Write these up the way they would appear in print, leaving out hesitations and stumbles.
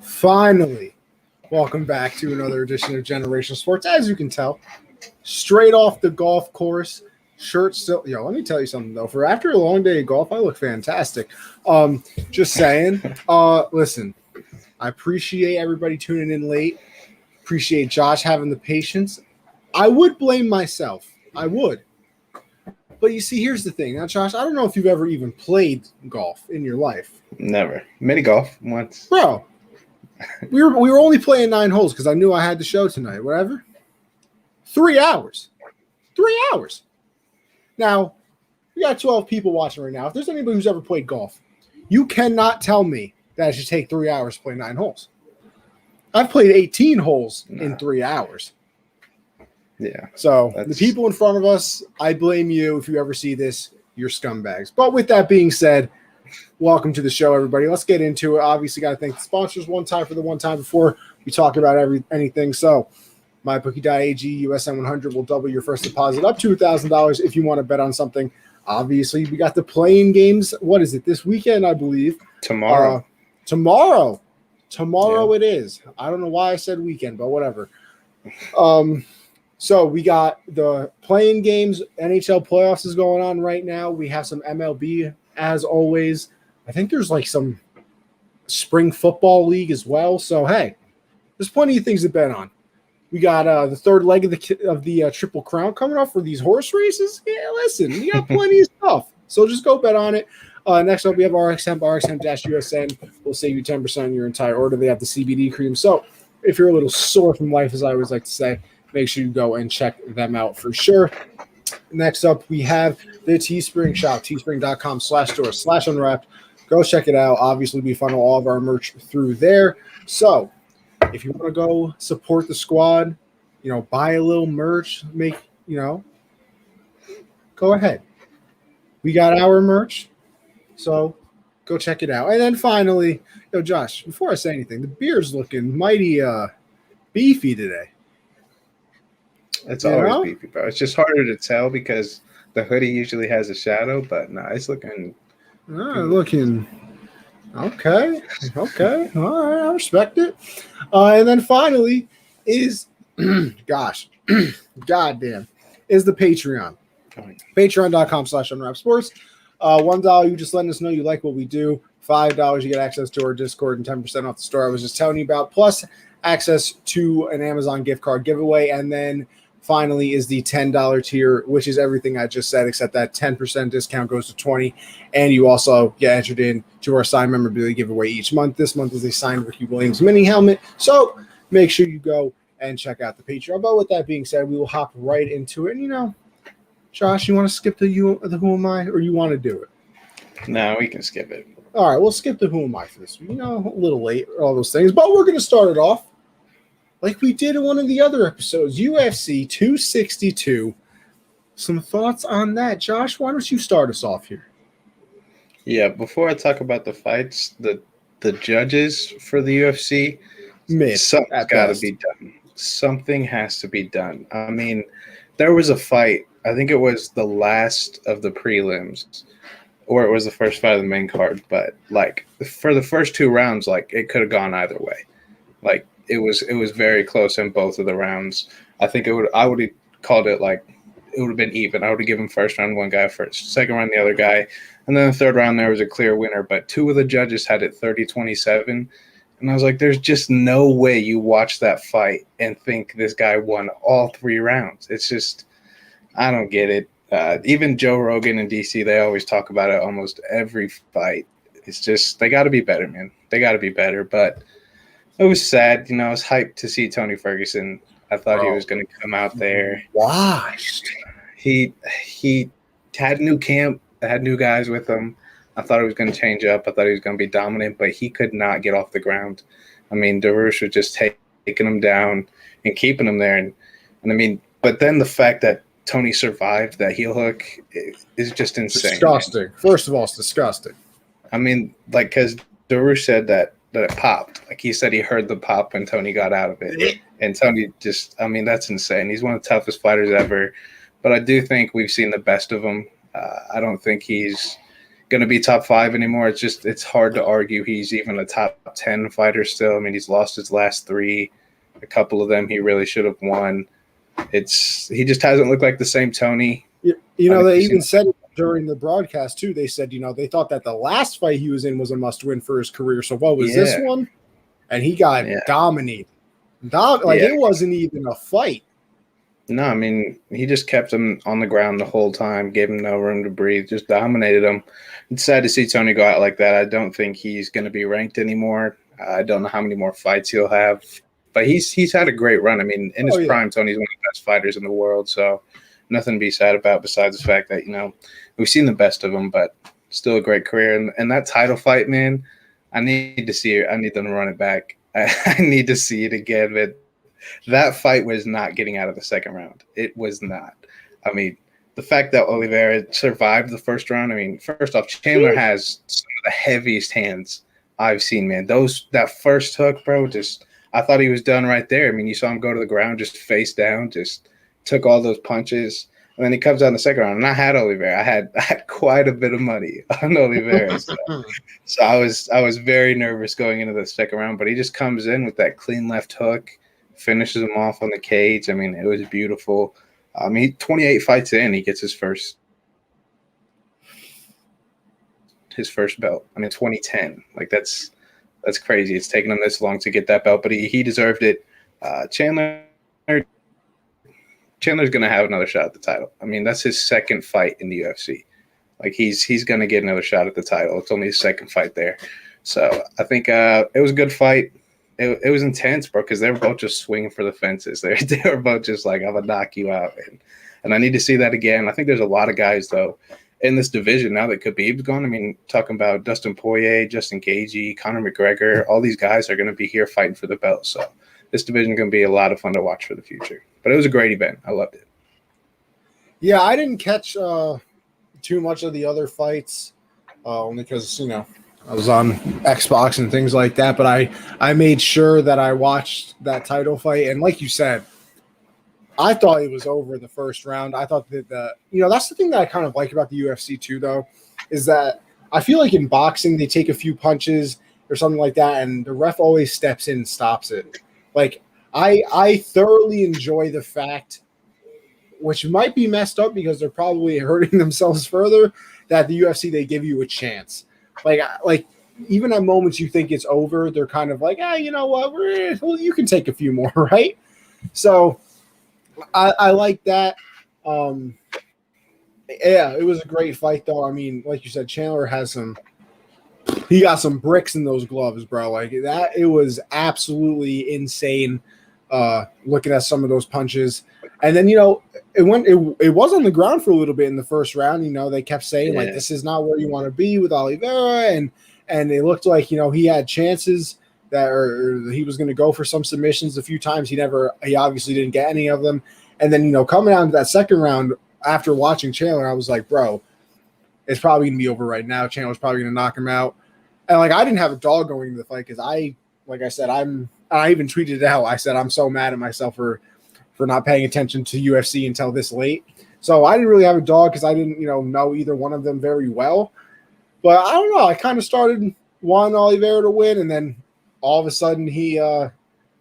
Finally, welcome back to another edition of Generational Sports. As you can tell, straight off the golf course, shirt still. Let me tell you something though. For after a long day of golf, I look fantastic. Just saying. Listen, I appreciate everybody tuning in late. Appreciate Josh having the patience. I would blame myself. I would. But you see, here's the thing. Now, Josh, I don't know if you've ever even played golf in your life. Never. Mini golf once. Bro, we were only playing 9 holes because I knew I had the show tonight. Whatever. 3 hours. 3 hours. Now, we got 12 people watching right now. If there's anybody who's ever played golf, you cannot tell me that it should take 3 hours to play 9 holes. I've played 18 holes in 3 hours. Yeah. So the people in front of us, I blame you if you ever see this. You're scumbags. But with that being said, welcome to the show, everybody. Let's get into it. Obviously, got to thank the sponsors one time before we talk about anything. So, MyBookie.ag USN 100 will double your first deposit up to $1,000 if you want to bet on something. Obviously, we got the playing games. What is it? This weekend, I believe. Tomorrow. Tomorrow Yeah. It is. I don't know why I said weekend, but whatever. So we got the playing games. NHL playoffs is going on right now. We have some MLB as always. I think there's like some spring football league as well. So, hey, there's plenty of things to bet on. We got the third leg of the Triple Crown coming up for these horse races. Yeah, listen, we got plenty of stuff. So just go bet on it. Next up, we have RX Hemp, RxHemp-USN. Will save you 10% on your entire order. They have the CBD cream. So if you're a little sore from life, as I always like to say, make sure you go and check them out for sure. Next up, we have the Teespring Shop, teespring.com/store/unwrapped. Go check it out. Obviously, we funnel all of our merch through there. So if you want to go support the squad, buy a little merch, go ahead. We got our merch, so go check it out. And then finally, Josh, before I say anything, the beer's looking mighty beefy today. It's always beefy, bro. It's just harder to tell because the hoodie usually has a shadow, but no, it's looking looking okay. All right, I respect it. And then finally is goddamn, is the Patreon. Patreon.com/unwrappedsports. $1, you just letting us know you like what we do. $5, you get access to our Discord and 10% off the store I was just telling you about, plus access to an Amazon gift card giveaway. And then finally is the $10 tier, which is everything I just said, except that 10% discount goes to $20. And you also get entered in to our signed memorabilia giveaway each month. This month is a signed Ricky Williams mini helmet. So make sure you go and check out the Patreon. But with that being said, we will hop right into it. And, Josh, you want to skip the Who Am I, or you want to do it? No, we can skip it. All right, we'll skip the Who Am I for this week. A little late, all those things. But we're going to start it off like we did in one of the other episodes, UFC 262. Some thoughts on that. Josh, why don't you start us off here? Yeah, before I talk about the fights, the judges for the UFC, something's got to be done. Something has to be done. I mean, there was a fight. I think it was the last of the prelims, or it was the first fight of the main card. But, for the first 2 rounds, it could have gone either way. It was very close in both of the rounds. I think I would have called it it would have been even. I would have given first round one guy first, second round the other guy, and then the third round there was a clear winner. But 2 of the judges had it 30-27, and I was like, "There's just no way you watch that fight and think this guy won all 3 rounds." It's just, I don't get it. Even Joe Rogan and DC, they always talk about it almost every fight. It's just they got to be better, man. They got to be better, but. It was sad. I was hyped to see Tony Ferguson. I thought he was going to come out there. Washed. He had new camp, had new guys with him. I thought he was going to change up. I thought he was going to be dominant, but he could not get off the ground. I mean, Darush was just taking him down and keeping him there. And I mean, but then the fact that Tony survived that heel hook is just insane. Disgusting. Man. First of all, it's disgusting. I mean, because Darush said that it popped. He said he heard the pop when Tony got out of it. And Tony that's insane. He's one of the toughest fighters ever. But I do think we've seen the best of him. I don't think he's going to be top 5 anymore. It's hard to argue he's even a top 10 fighter still. I mean, he's lost his last 3. A couple of them he really should have won. He just hasn't looked like the same Tony. They even said during the broadcast too. They said, they thought that the last fight he was in was a must-win for his career. So what was this one? And he got dominated. It wasn't even a fight. No, I mean, he just kept him on the ground the whole time, gave him no room to breathe, just dominated him. It's sad to see Tony go out like that. I don't think he's going to be ranked anymore. I don't know how many more fights he'll have. But he's had a great run. I mean, in his prime, Tony's one of the best fighters in the world. So nothing to be sad about besides the fact that, we've seen the best of him, but still a great career. And that title fight, man, I need to see it. I need them to run it back. I need to see it again. But that fight was not getting out of the second round. It was not. I mean, the fact that Oliveira survived the first round, I mean, first off, Chandler has some of the heaviest hands I've seen, man. That first hook, bro, I thought he was done right there. I mean, you saw him go to the ground, just face down, just took all those punches. And then he comes out in the second round. And I had Oliveira. I had quite a bit of money on Oliveira. So I was very nervous going into the second round. But he just comes in with that clean left hook, finishes him off on the cage. I mean, it was beautiful. 28 fights in, he gets his first belt. I mean, 2010. Like, that's crazy. It's taken him this long to get that belt, but he deserved it. Chandler's going to have another shot at the title. I mean, that's his second fight in the UFC. Like, he's going to get another shot at the title. It's only his second fight there. So I think it was a good fight. It was intense, bro, because they were both just swinging for the fences. They were both just like, I'm going to knock you out. And I need to see that again. I think there's a lot of guys, though, in this division now that Khabib's gone. I mean, talking about Dustin Poirier, Justin Gaethje, Conor McGregor, all these guys are going to be here fighting for the belt. So this division is going to be a lot of fun to watch for the future. But it was a great event. I loved it. Yeah, I didn't catch too much of the other fights only because, I was on Xbox and things like that. But I made sure that I watched that title fight. And like you said, I thought it was over the first round. I thought that that's the thing that I kind of like about the UFC too, though, is that I feel like in boxing they take a few punches or something like that, and the ref always steps in and stops it. Like I thoroughly enjoy the fact, which might be messed up because they're probably hurting themselves further, that the UFC, they give you a chance. Like even at moments you think it's over, they're kind of like, you know what, you can take a few more, right? So I like that. Yeah, it was a great fight, though. I mean, like you said, Chandler he got some bricks in those gloves, bro. Like that, it was absolutely insane looking at some of those punches. And then, it was on the ground for a little bit in the first round. They kept saying, like, this is not where you want to be with Oliveira. And it looked like, he had chances or he was going to go for some submissions a few times. He obviously didn't get any of them. And then, coming down to that second round, after watching Chandler, I was like, bro, it's probably going to be over right now. Chandler's probably going to knock him out. And, like, I didn't have a dog going into the fight because like I said, I even tweeted it out. I said, I'm so mad at myself for not paying attention to UFC until this late. So I didn't really have a dog because I didn't, know either one of them very well. But I don't know. I kind of started wanting Oliveira to win, and then all of a sudden he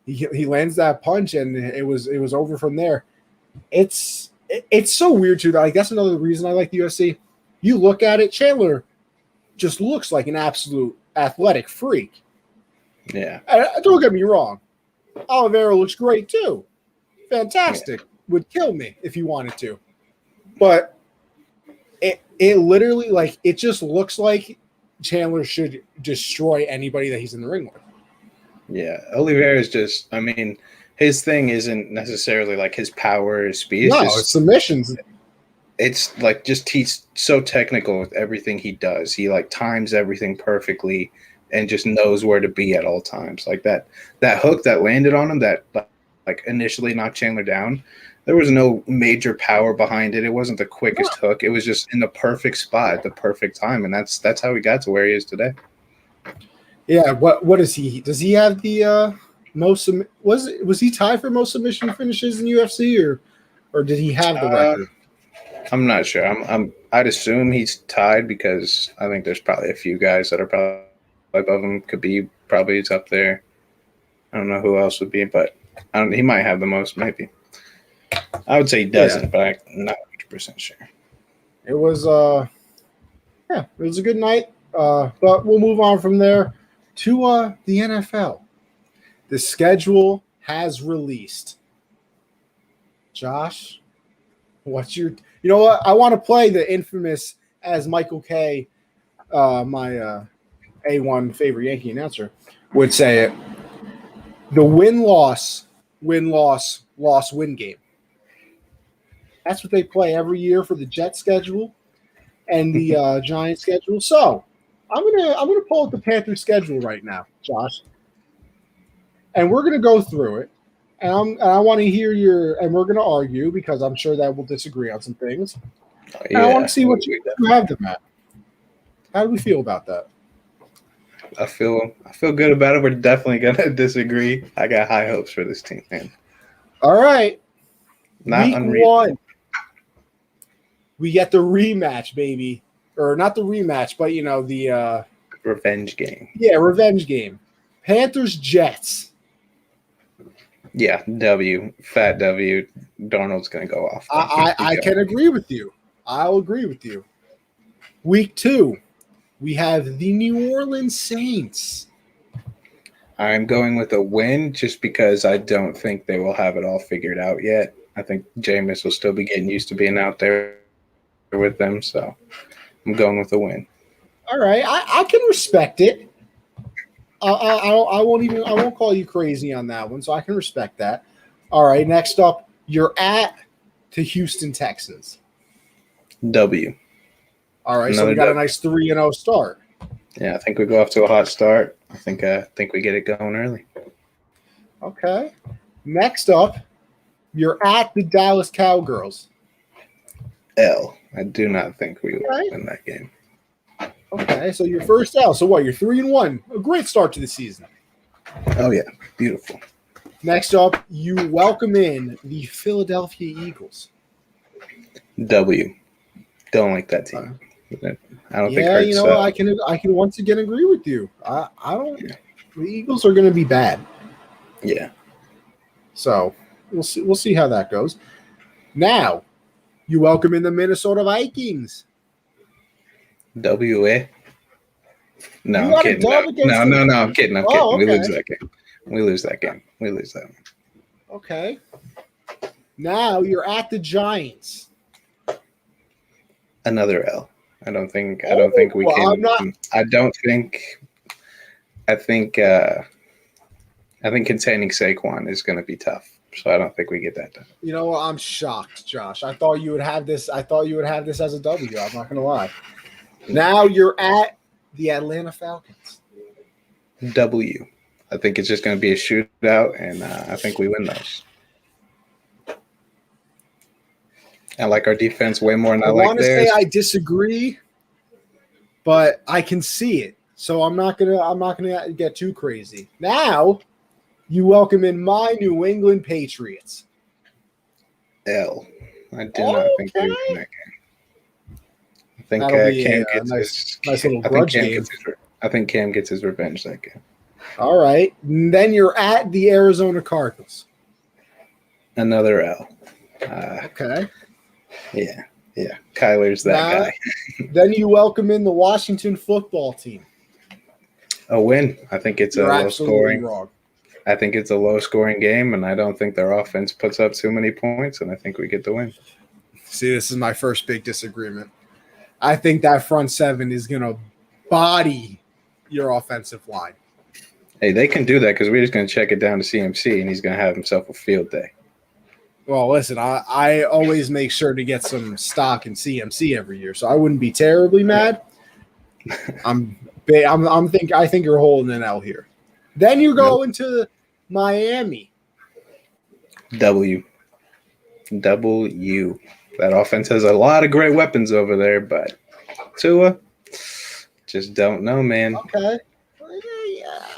lands that punch, and it was over from there. It's so weird too. Like, that's another reason I like the UFC. You look at it, Chandler just looks like an absolute athletic freak. Yeah. Don't get me wrong. Oliveira looks great too. Fantastic. Yeah. Would kill me if he wanted to. But it literally, like, it just looks like Chandler should destroy anybody that he's in the ring with. Yeah. Oliveira is just, I mean, his thing isn't necessarily like his power or speed. It's submissions. It's like he's so technical with everything he does. He like times everything perfectly and just knows where to be at all times. Like that hook that landed on him that like initially knocked Chandler down, there was no major power behind it. It wasn't the quickest hook. It was just in the perfect spot at the perfect time, and that's how he got to where he is today. Yeah. What is he? Does he have the most? Was he tied for most submission finishes in UFC, or did he have the record? I'm not sure. I'd assume he's tied because I think there's probably a few guys that are probably above him. Khabib probably is up there. I don't know who else would be, but he might have the most, maybe. I would say he doesn't, but I'm not 100% sure. It was it was a good night. But we'll move on from there to the NFL. The schedule has released. Josh, what's your? You know what? I want to play the infamous, as Michael K, my A1 favorite Yankee announcer, would say it. The win-loss game. That's what they play every year for the Jet schedule and the Giant schedule. So I'm gonna pull up the Panthers schedule right now, Josh, and we're gonna go through it. And I want to hear and we're gonna argue because I'm sure that we'll disagree on some things. And I want to see what you have to Matt. How do we feel about that? I feel good about it. We're definitely gonna disagree. I got high hopes for this team, man. All right. Not Week unreasonable. 1. We get the rematch, baby. Or not the rematch, but the revenge game. Yeah, revenge game. Panthers Jets. Yeah, W. Fat W. Darnold's gonna go off. I can agree with you. I'll agree with you. Week 2. We have the New Orleans Saints. I'm going with a win just because I don't think they will have it all figured out yet. I think Jameis will still be getting used to being out there with them, so I'm going with a win. All right, I can respect it. I won't call you crazy on that one, so I can respect that. All right, next up, you're at the Houston Texans. W. All right, so we got a nice 3-0 start. Yeah, I think we go off to a hot start. I think we get it going early. Okay. Next up, you're at the Dallas Cowgirls. L. I do not think we will win that game. Okay, so your first L. So what? You're 3-1. A great start to the season. Oh yeah, beautiful. Next up, you welcome in the Philadelphia Eagles. W. Don't like that team. I don't think. Yeah, I can once again agree with you. I don't. Yeah. The Eagles are going to be bad. Yeah. So we'll see how that goes. Now, you welcome in the Minnesota Vikings. WA. No, I'm kidding. No, I'm kidding. I'm kidding. Okay. We lose that game. We lose that one. Okay. Now you're at the Giants. Another L. I think we can. I think containing Saquon is going to be tough. So I don't think we get that done. You know what? I'm shocked, Josh. I thought you would have this. I thought you would have this as a W. I'm not going to lie. Now you're at the Atlanta Falcons. W. I think it's just going to be a shootout, and I think we win those. I like our defense way more than I like theirs. I want to say I disagree, but I can see it. So I'm not gonna get too crazy. Now, you welcome in my New England Patriots. L. I do not think we win that game. I think Cam gets nice little grudge game. I think Cam gets his revenge that game. All right. And then you're at the Arizona Cardinals. Another L. Okay. Yeah. Kyler's that guy. Then you welcome in the Washington football team. A win. I think it's You're a low scoring. Wrong. I think it's a low scoring game, and I don't think their offense puts up too many points, and I think we get the win. See, this is my first big disagreement. I think that front seven is going to body your offensive line. Hey, they can do that because we're just going to check it down to CMC, and he's going to have himself a field day. Well, listen, I always make sure to get some stock in CMC every year, so I wouldn't be terribly mad. I think you're holding an L here. Then you go into Miami. W. That offense has a lot of great weapons over there, but Tua, just don't know, man. Okay.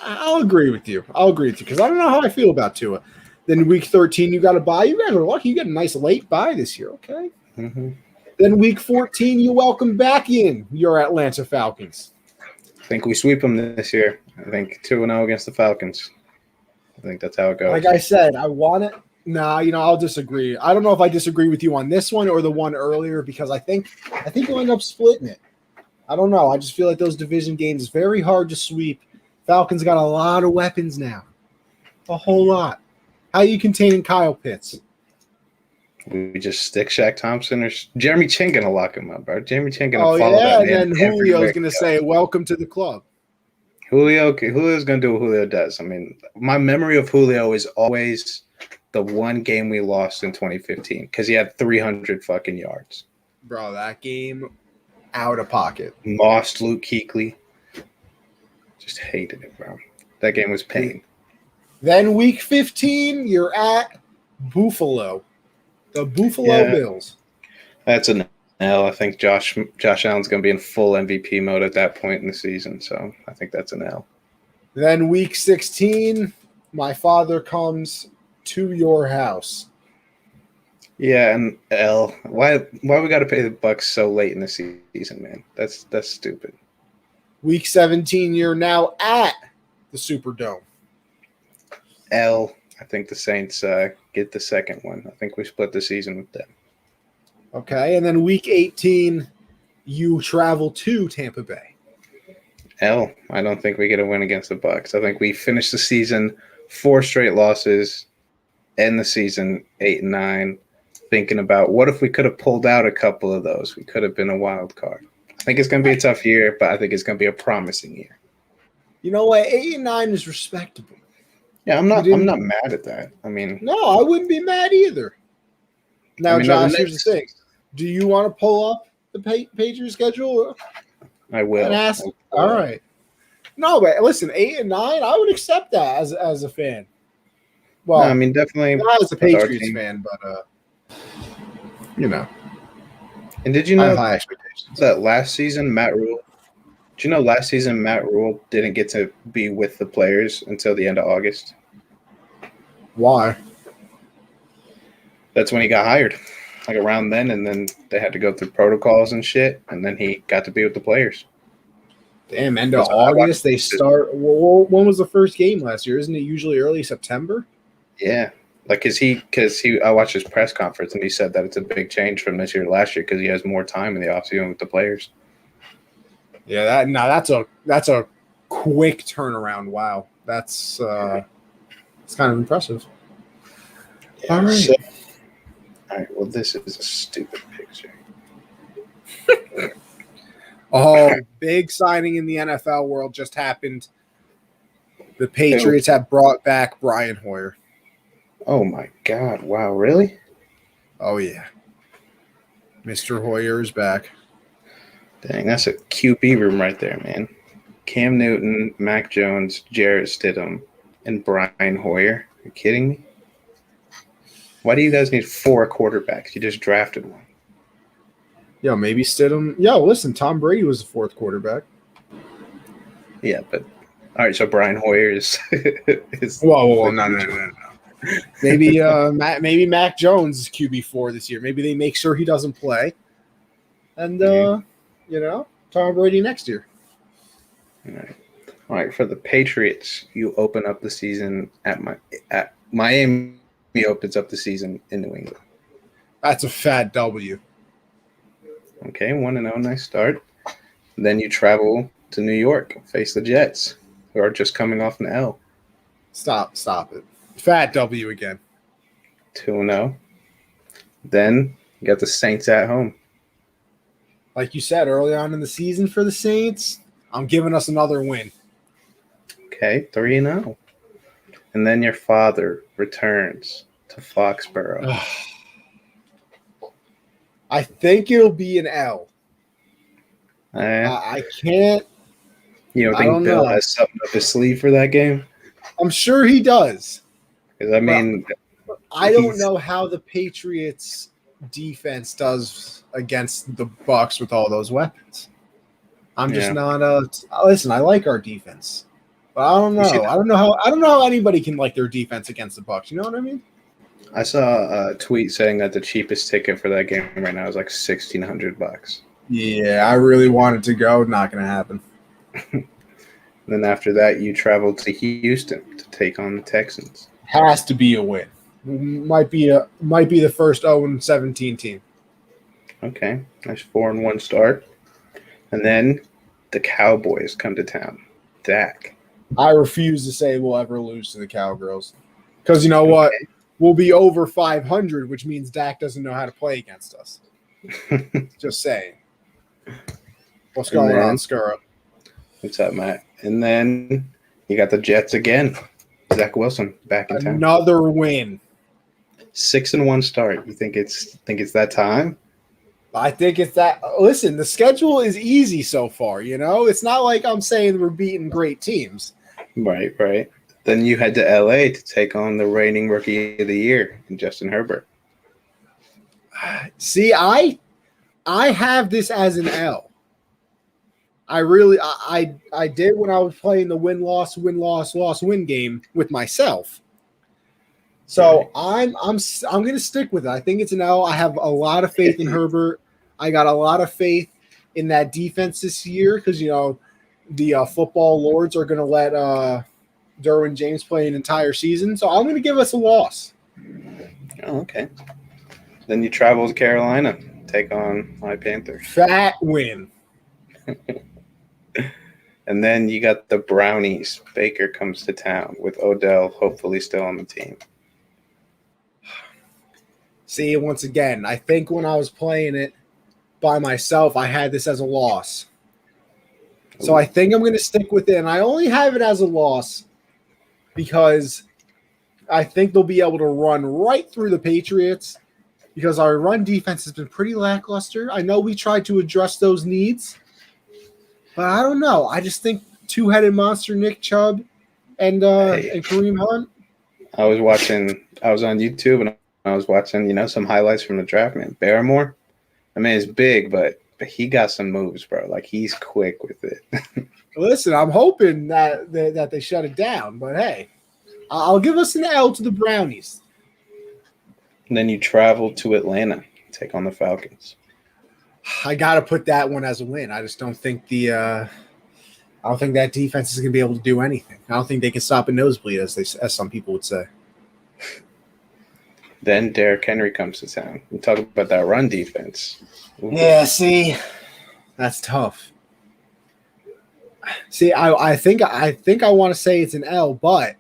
I'll agree with you because I don't know how I feel about Tua. Then week 13, you got a bye. You guys are lucky. You get a nice late bye this year, okay? Mm-hmm. Then week 14, you welcome back in your Atlanta Falcons. I think we sweep them this year. I think 2-0 against the Falcons. I think that's how it goes. Like I said, I want it. Nah, I'll disagree. I don't know if I disagree with you on this one or the one earlier because I think you'll end up splitting it. I don't know. I just feel like those division games is very hard to sweep. Falcons got a lot of weapons now. A whole lot. How are you containing Kyle Pitts? We just stick Shaq Thompson or Jeremy Chin gonna lock him up, bro. Jeremy Chin gonna follow that man. And then Julio's gonna say, "Welcome to the club." Julio's gonna do what Julio does. I mean, my memory of Julio is always the one game we lost in 2015 because he had 300 fucking yards. Bro, that game out of pocket. Lost Luke Kuechly. Just hated it, bro. That game was pain. Then week 15, you're at Buffalo. The Buffalo Bills. That's an L. I think Josh Allen's going to be in full MVP mode at that point in the season, so I think that's an L. Then week 16, my father comes to your house. Yeah, and L. Why we got to pay the Bucks so late in the season, man? That's stupid. Week 17, you're now at the Superdome. L. I think the Saints get the second one. I think we split the season with them. Okay, and then week 18, you travel to Tampa Bay. L. I don't think we get a win against the Bucks. I think we finish the season 4 straight losses, end the season 8-9, thinking about what if we could have pulled out a couple of those. We could have been a wild card. I think it's going to be a tough year, but I think it's going to be a promising year. You know what? 8-9 is respectable. Yeah, I'm not mad at that. I mean, no, I wouldn't be mad either. Now, Josh, here's the thing. Do you want to pull up the Patriots schedule? I will. And ask. All right. No, but listen, 8-9, I would accept that as a fan. Well, no, I mean, definitely not as a Patriots fan, but And did you know I have high expectations that last season Matt Rule didn't get to be with the players until the end of August? Why? That's when he got hired, like around then, and then they had to go through protocols and shit, and then he got to be with the players. Damn, end of August they start. Well, when was the first game last year? Isn't it usually early September? Yeah, like I watched his press conference and he said that it's a big change from this year to last year because he has more time in the offseason with the players. Yeah, that's a quick turnaround. Wow, it's kind of impressive. Yeah, all right. All right. Well, this is a stupid picture. Oh, big signing in the NFL world just happened. The Patriots have brought back Brian Hoyer. Oh my God! Wow, really? Oh yeah, Mr. Hoyer is back. Dang, that's a QB room right there, man. Cam Newton, Mac Jones, Jarrett Stidham, and Brian Hoyer. Are you kidding me? Why do you guys need 4 quarterbacks? You just drafted one. Yo, maybe Stidham. Yo, listen, Tom Brady was the 4th quarterback. Yeah, but all right. So Brian Hoyer is. Whoa, no. Maybe maybe Mac Jones is QB4 this year. Maybe they make sure he doesn't play, and Tom Brady next year. All right. For the Patriots, you open up the season at Miami. Opens up the season in New England. That's a fat W. Okay, 1-0, nice start. Then you travel to New York, face the Jets, who are just coming off an L. Stop it. Fat W again. 2-0. Then you got the Saints at home. Like you said early on in the season for the Saints, I'm giving us another win. Okay, 3-0. And then your father returns to Foxborough. I think it'll be an L. I can't. You don't think Bill has something up his sleeve for that game? I'm sure he does. Because I mean, I don't know how the Patriots defense does against the Bucks with all those weapons. I'm just not listen, I like our defense. But I don't know. I don't know how anybody can like their defense against the Bucks. You know what I mean? I saw a tweet saying that the cheapest ticket for that game right now is like $1,600. Yeah, I really wanted to go. Not going to happen. Then after that, you travel to Houston to take on the Texans. Has to be a win. Might be the first 0-17 team. Okay, nice 4-1 start. And then the Cowboys come to town. Dak. I refuse to say we'll ever lose to the Cowgirls. Because you know what? We'll be over 500, which means Dak doesn't know how to play against us. Just saying. What's going on, Scurra? What's up, Matt? And then you got the Jets again. Zach Wilson back in town. Another win. 6-1 start. You think it's that time? I think it's that. Listen, the schedule is easy so far. You know, it's not like I'm saying we're beating great teams. Right. Then you head to LA to take on the reigning Rookie of the Year, Justin Herbert. See, I have this as an L. I really did when I was playing the win-loss game with myself. So I'm going to stick with it. I think it's an L. I have a lot of faith in Herbert. I got a lot of faith in that defense this year because, you know, the football lords are going to let Derwin James play an entire season. So I'm going to give us a loss. Oh, okay. Then you travel to Carolina, take on my Panthers. Fat win. And then you got the Brownies. Baker comes to town with Odell hopefully still on the team. See, once again, I think when I was playing it by myself, I had this as a loss. So I think I'm going to stick with it. And I only have it as a loss because I think they'll be able to run right through the Patriots because our run defense has been pretty lackluster. I know we tried to address those needs, but I don't know. I just think two-headed monster Nick Chubb and Kareem Hunt. I was on YouTube and I was watching, you know, some highlights from the draft, man. Barrymore, I mean, it's big, but he got some moves, bro. Like, he's quick with it. Listen, I'm hoping that they shut it down, but hey, I'll give us an L to the Brownies. And then you travel to Atlanta, take on the Falcons. I got to put that one as a win. I just don't think I don't think that defense is going to be able to do anything. I don't think they can stop a nosebleed, as some people would say. Then Derrick Henry comes to town. We talk about that run defense. Ooh. Yeah, see, that's tough. See, I think I want to say it's an L, but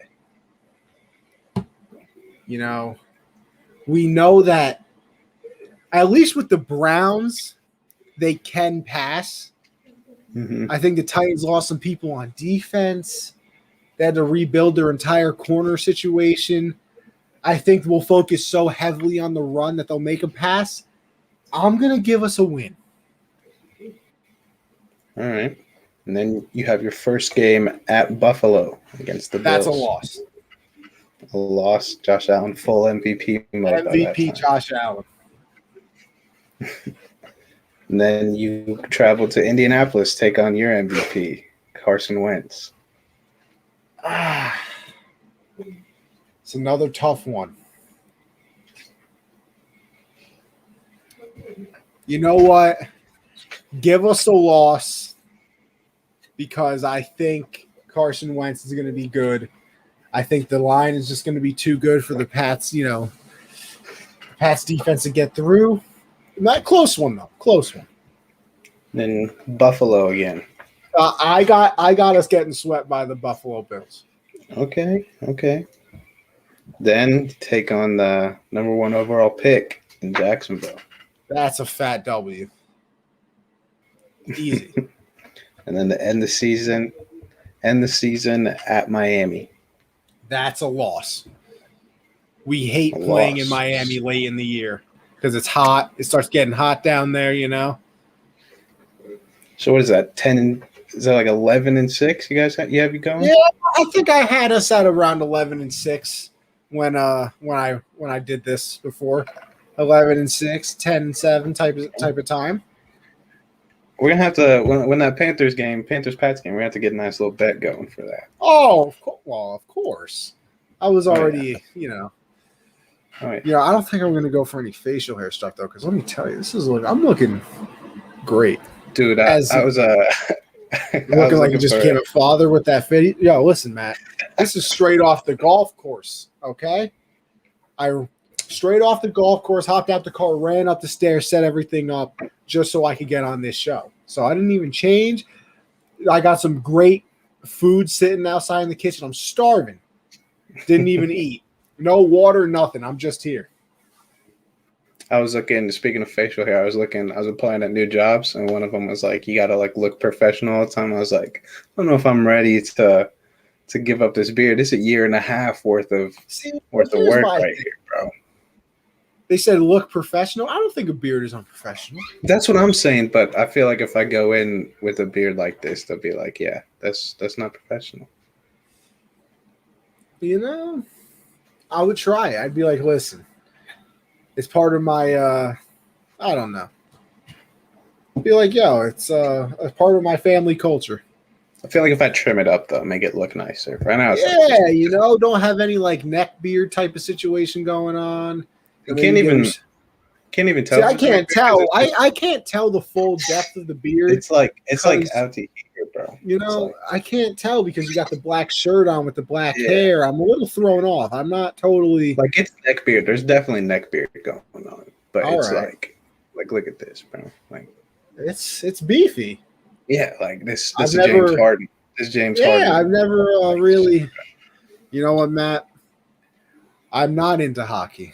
you know, we know that at least with the Browns, they can pass. Mm-hmm. I think the Titans lost some people on defense. They had to rebuild their entire corner situation. I think we'll focus so heavily on the run that they'll make a pass. I'm going to give us a win. All right. And then you have your first game at Buffalo against the Bills. That's a loss. A loss. Josh Allen, full MVP mode. MVP Josh Allen. And then you travel to Indianapolis, take on your MVP, Carson Wentz. It's another tough one. You know what? Give us a loss because I think Carson Wentz is going to be good. I think the line is just going to be too good for the Pats, you know, Pats defense to get through. Not close one though. Close one. Then Buffalo again. I got us getting swept by the Buffalo Bills. Okay. Then take on the number 1 overall pick in Jacksonville. That's a fat W. Easy. And then to end the season at Miami. That's a loss. We hate playing in Miami late in the year because it's hot. It starts getting hot down there, you know. So what is that? 10? Is that like 11-6? You guys have you going? Yeah, I think I had us at around 11-6 when I did this before. 11-6, 10-7 type of time. We're gonna have to when that Panthers Pats game. We're gonna have to get a nice little bet going for that. Oh, of course. I was already, you know, Oh, yeah. You know, I don't think I'm going to go for any facial hair stuff, though, because let me tell you, I'm looking great. Dude, I was looking like you just became a father with that fit. Yo, listen, Matt, this is straight off the golf course, okay? I straight off the golf course, hopped out the car, ran up the stairs, set everything up just so I could get on this show. So I didn't even change. I got some great food sitting outside in the kitchen. I'm starving. Didn't even eat. No water, nothing. I'm just here. I was looking, speaking of facial hair, I was applying at new jobs, and one of them was like, you got to like look professional all the time. I was like, I don't know if I'm ready to give up this beard. This is 1.5 years worth of work right here, bro. They said look professional. I don't think a beard is unprofessional. That's what I'm saying, but I feel like if I go in with a beard like this, they'll be like, yeah, that's not professional. You know, I would try it. I'd be like, listen, it's part of my, I don't know. I'd be like, yo, it's a part of my family culture. I feel like if I trim it up, though, make it look nicer. Right now, it's like, don't have any like neck beard type of situation going on. You can't even tell. See, I can't tell. I can't tell the full depth of the beard. It's like out to here, bro. You know, I can't tell because you got the black shirt on with the black hair. I'm a little thrown off. I'm not totally like it's neck beard. There's definitely neck beard going on, but it's right. like look at this, bro. Like it's beefy. Yeah, like this is James Harden. This is James Harden. Yeah, I've never really. You know what, Matt? I'm not into hockey.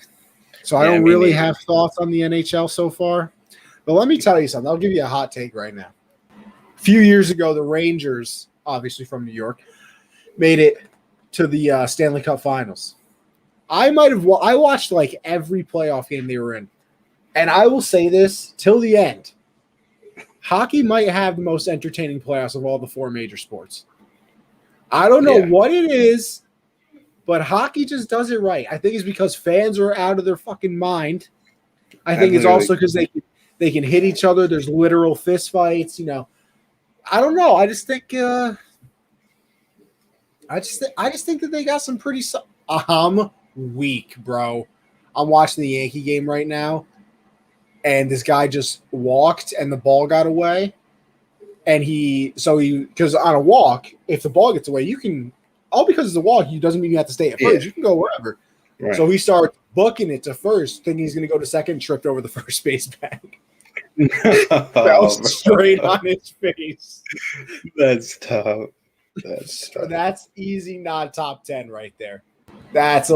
So I don't really have thoughts on the NHL so far. But let me tell you something. I'll give you a hot take right now. A few years ago, the Rangers, obviously from New York, made it to the Stanley Cup Finals. I watched like every playoff game they were in. And I will say this till the end. Hockey might have the most entertaining playoffs of all the 4 major sports. I don't know what it is, but hockey just does it right. I think it's because fans are out of their fucking mind. I think it's also because they can hit each other. There's literal fist fights. You know, I don't know. I just think I just think that they got some pretty. I'm weak, bro. I'm watching the Yankee game right now, and this guy just walked, and the ball got away, and because on a walk, if the ball gets away, you can. All because it's a walk, you doesn't mean you have to stay at first. You can go wherever. Right. So he started booking it to first, thinking he's going to go to second, tripped over the first base bag. That was straight on his face. That's tough. That's easy, not top 10 right there. That's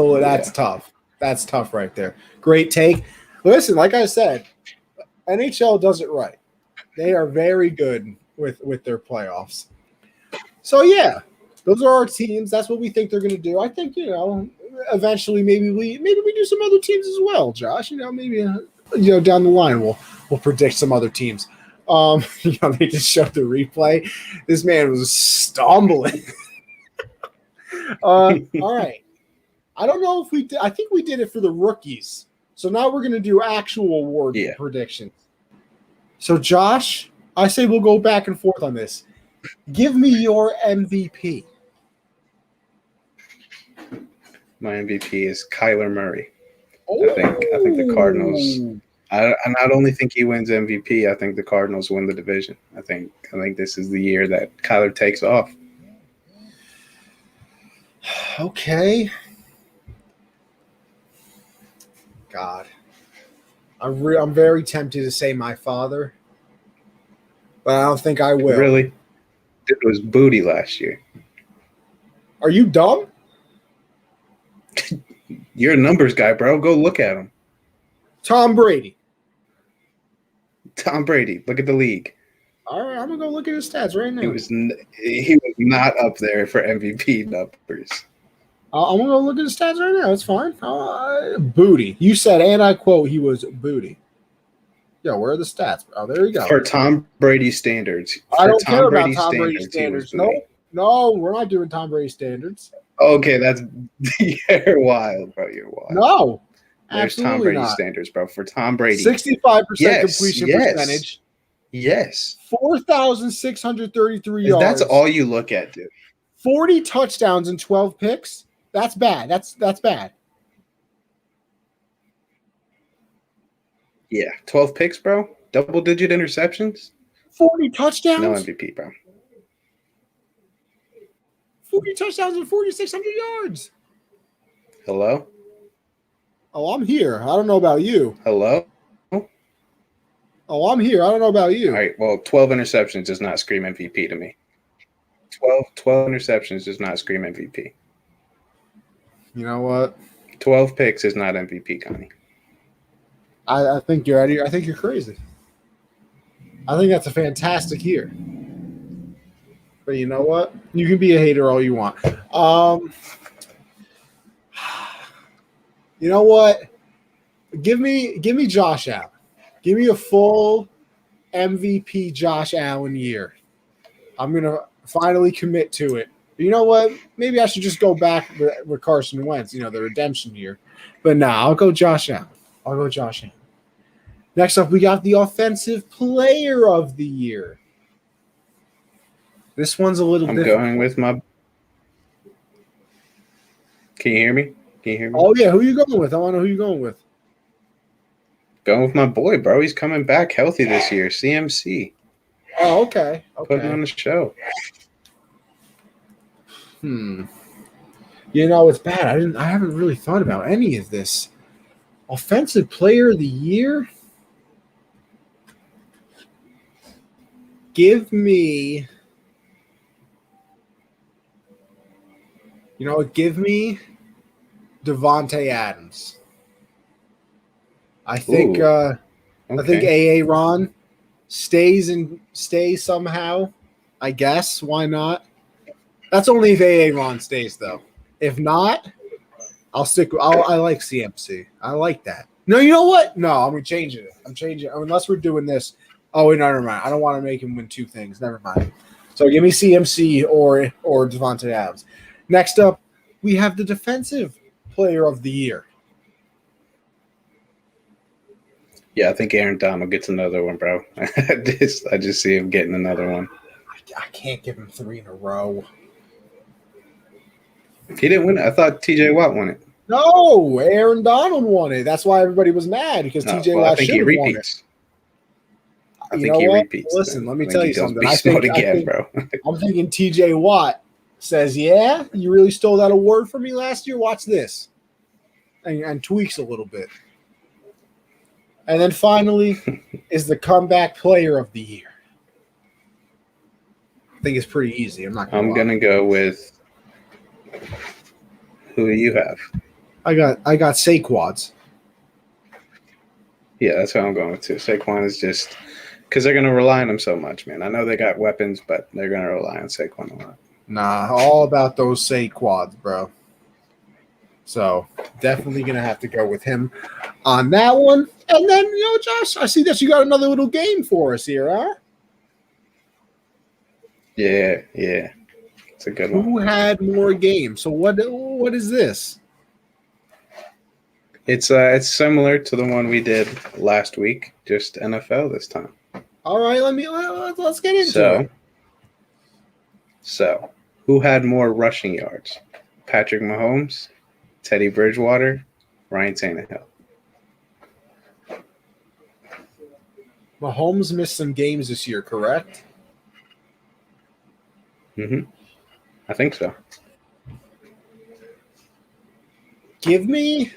tough. That's tough right there. Great take. Listen, like I said, NHL does it right. They are very good with their playoffs. So yeah. Those are our teams. That's what we think they're going to do. I think, eventually maybe we do some other teams as well, Josh. Maybe down the line we'll predict some other teams. They just showed the replay. This man was stumbling. All right. I don't know if we did. I think we did it for the rookies. So now we're going to do actual award predictions. So Josh, I say we'll go back and forth on this. Give me your MVP. My MVP is Kyler Murray. I think the Cardinals. I not only think he wins MVP. I think the Cardinals win the division. I think this is the year that Kyler takes off. Okay. God, I'm very tempted to say my father, but I don't think I will. Really? It was booty last year. Are you dumb? You're a numbers guy, bro. Go look at him. Tom Brady. Look at the league. All right, I'm gonna go look at his stats right now. He was not up there for MVP numbers. I'm gonna go look at his stats right now. It's fine. Booty. You said, and I quote, he was booty. Yeah, where are the stats? Oh, there you go. For Tom Brady standards. I don't care about Tom Brady standards. No, we're not doing Tom Brady standards. Okay, you're wild, bro. You're wild. No, there's Tom Brady standards, bro. For Tom Brady, 65% completion percentage. Yes. 4,633 yards. That's all you look at, dude. 40 touchdowns and 12 picks. That's bad. That's bad. Yeah, 12 picks, bro. Double-digit interceptions. 40 touchdowns. No MVP, bro. 40 touchdowns and 4,600 yards. Hello? Oh, I'm here. I don't know about you. Hello? Oh, I'm here. I don't know about you. All right, well, 12 interceptions does not scream MVP to me. 12 interceptions does not scream MVP. You know what? 12 picks is not MVP, Connie. I think you're out of here. I think you're crazy. I think that's a fantastic year. But you know what? You can be a hater all you want. You know what? Give me Josh Allen. Give me a full MVP Josh Allen year. I'm gonna finally commit to it. But you know what? Maybe I should just go back with Carson Wentz. The redemption year. But nah, I'll go Josh Allen. Next up, we got the Offensive Player of the Year. This one's a little different. I'm going with my. Can you hear me? Oh, yeah. Who are you going with? I want to know who you're going with. Going with my boy, bro. He's coming back healthy this year. CMC. Oh, okay. Put him on the show. It's bad. I haven't really thought about any of this. Offensive Player of the Year? Give me Devontae Adams. I think okay. I think AA Ron stays somehow. I guess. Why not? That's only if AA Ron stays though. If not, I'll stick. I like CMC. I like that. No, you know what? No, I'm changing it. Unless we're doing this. Oh, wait, no, never mind. I don't want to make him win two things. Never mind. So give me CMC or Devontae Adams. Next up, we have the Defensive Player of the Year. Yeah, I think Aaron Donald gets another one, bro. I just see him getting another one. I can't give him 3 in a row. He didn't win it. I thought TJ Watt won it. No, Aaron Donald won it. That's why everybody was mad because TJ Watt should have won it. I think he repeats. Listen, let me tell you something. I'm thinking TJ Watt says, "Yeah, you really stole that award from me last year. Watch this," and tweaks a little bit. And then finally is the Comeback Player of the Year. I think it's pretty easy. I'm gonna go with who do you have? I got Saquads. Yeah, that's what I'm going with too. Saquon is just because they're gonna rely on him so much, man. I know they got weapons, but they're gonna rely on Saquon a lot. Nah, all about those Saquads, bro. So definitely gonna have to go with him on that one. And then, Josh, I see that you got another little game for us here, huh? Yeah. It's a good one. Who had more games? So what is this? It's similar to the one we did last week, just NFL this time. All right, let's get into it. So, who had more rushing yards? Patrick Mahomes, Teddy Bridgewater, Ryan Tannehill. Mahomes missed some games this year, correct? I think so. Give me.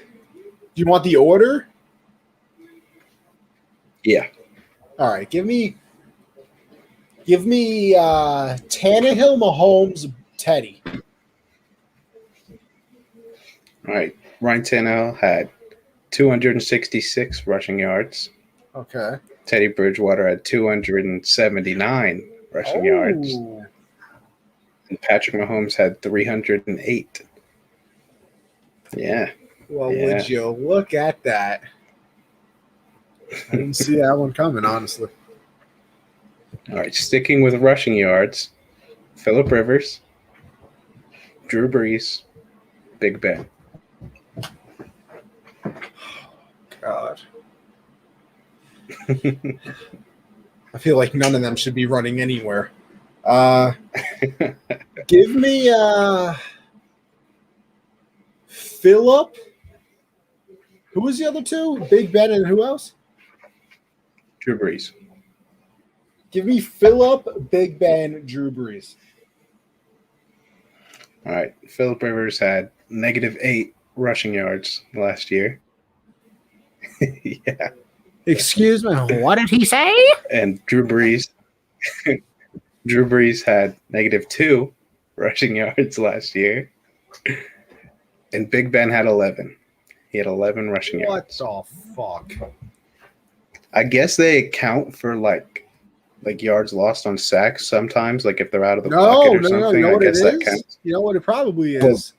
Do you want the order? Yeah. All right. Give me Tannehill, Mahomes, Teddy. All right. Ryan Tannehill had 266 rushing yards. Okay. Teddy Bridgewater had 279 rushing yards. And Patrick Mahomes had 308. Yeah. Well, would you look at that? I didn't see that one coming, honestly. All right. Sticking with rushing yards, Phillip Rivers, Drew Brees, Big Ben. God. I feel like none of them should be running anywhere. Give me Phillip. Who was the other two? Big Ben and who else? Drew Brees. Give me Phillip, Big Ben, Drew Brees. All right. Phillip Rivers had -8 rushing yards last year. Yeah. Excuse me, what did he say? And Drew Brees had -2 rushing yards last year. And Big Ben had 11. He had 11 rushing yards. What the fuck? I guess they account for like yards lost on sacks sometimes, like if they're out of the pocket or something. No. You know what I guess it that is? counts. You know what it probably is?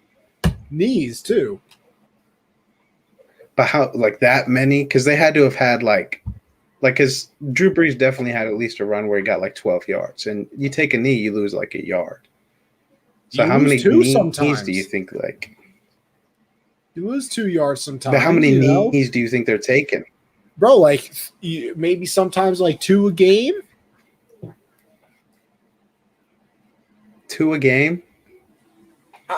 Knees too. But how like that many? Because they had to have had because Drew Brees definitely had at least a run where he got like 12 yards, and you take a knee, you lose like a yard. So how many knees do you think like? You lose 2 yards sometimes. But how many knees do you think they're taking? Bro, like maybe sometimes like 2 a game. 2 a game?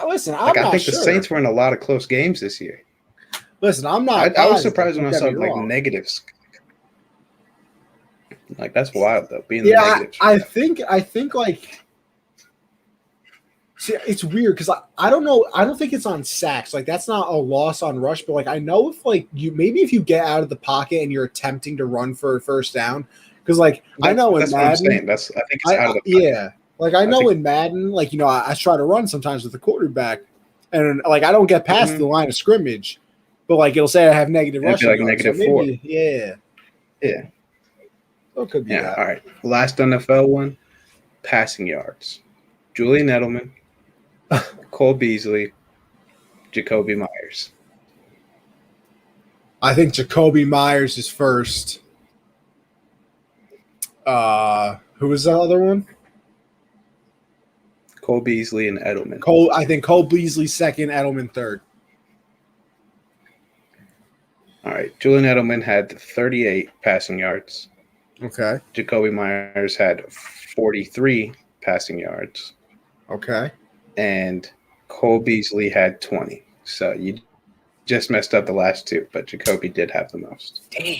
Listen, I think the Saints were in a lot of close games this year. Listen, I'm not. I was surprised when I saw like negatives. Like that's wild though. Being the negatives. I think like. See, it's weird because I don't know. I don't think it's on sacks. Like that's not a loss on rush, but like I know if like if you get out of the pocket and you're attempting to run for a first down, because like I know in Madden, what I'm saying. I think it's out of the pocket. Yeah. Like I know in Madden, like I try to run sometimes with the quarterback, and like I don't get past the line of scrimmage, but like it'll say I have negative rushing yards, like -4. So yeah. So it could be that. All right. Last NFL one, passing yards. Julian Edelman, Cole Beasley, Jacoby Myers. I think Jacoby Myers is first. Who was the other one? Cole Beasley and Edelman. I think Cole Beasley second, Edelman third. All right. Julian Edelman had 38 passing yards. Okay. Jacoby Myers had 43 passing yards. Okay. And Cole Beasley had 20. So you just messed up the last 2, but Jacoby did have the most. Damn.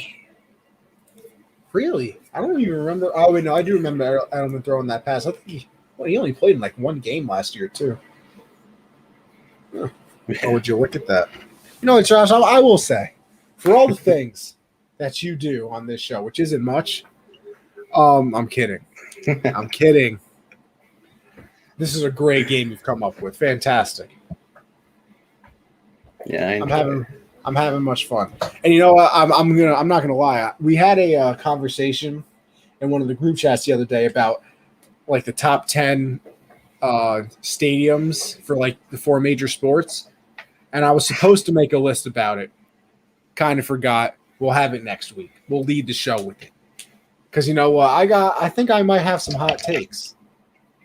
Really? I don't even remember. Oh, wait, no, I do remember Edelman throwing that pass. I think he only played in like 1 game last year, too. Huh. Oh, would you look at that? You know what, Josh, I will say, for all the things that you do on this show, which isn't much, I'm kidding. I'm kidding. This is a great game you've come up with. Fantastic. Yeah, I'm having much fun. And you know what? I'm not gonna lie. We had a conversation in one of the group chats the other day about like the top 10 stadiums for like the 4 major sports, and I was supposed to make a list about it. Kind of forgot. We'll have it next week. We'll lead the show with it. Because you know what? I think I might have some hot takes.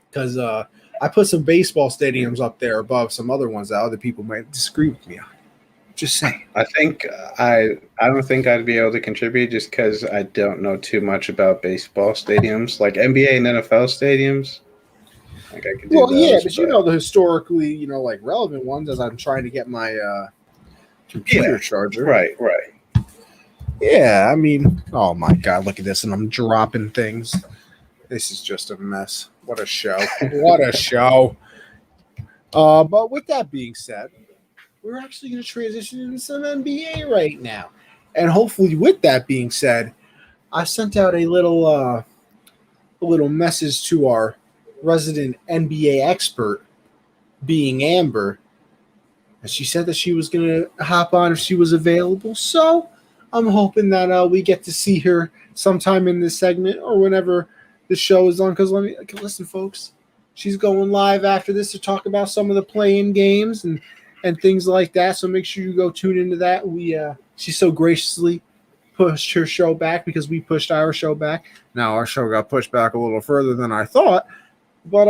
Because I put some baseball stadiums up there above some other ones that other people might disagree with me on. Just saying. I think I don't think I'd be able to contribute just because I don't know too much about baseball stadiums, like NBA and NFL stadiums. Like I could do those, yeah, but you know the historically, like relevant ones as I'm trying to get my computer charger. Right. Yeah, I mean, oh my God, look at this, and I'm dropping things. This is just a mess. What a show. What a show. But with that being said, we're actually going to transition into some NBA right now. And hopefully with that being said, I sent out a little message to our resident NBA expert, being Amber. And she said that she was going to hop on if she was available. So I'm hoping that we get to see her sometime in this segment or whenever the show is on. Because listen, folks, she's going live after this to talk about some of the play-in games and things like that. So make sure you go tune into that. She so graciously pushed her show back because we pushed our show back. Now our show got pushed back a little further than I thought. But,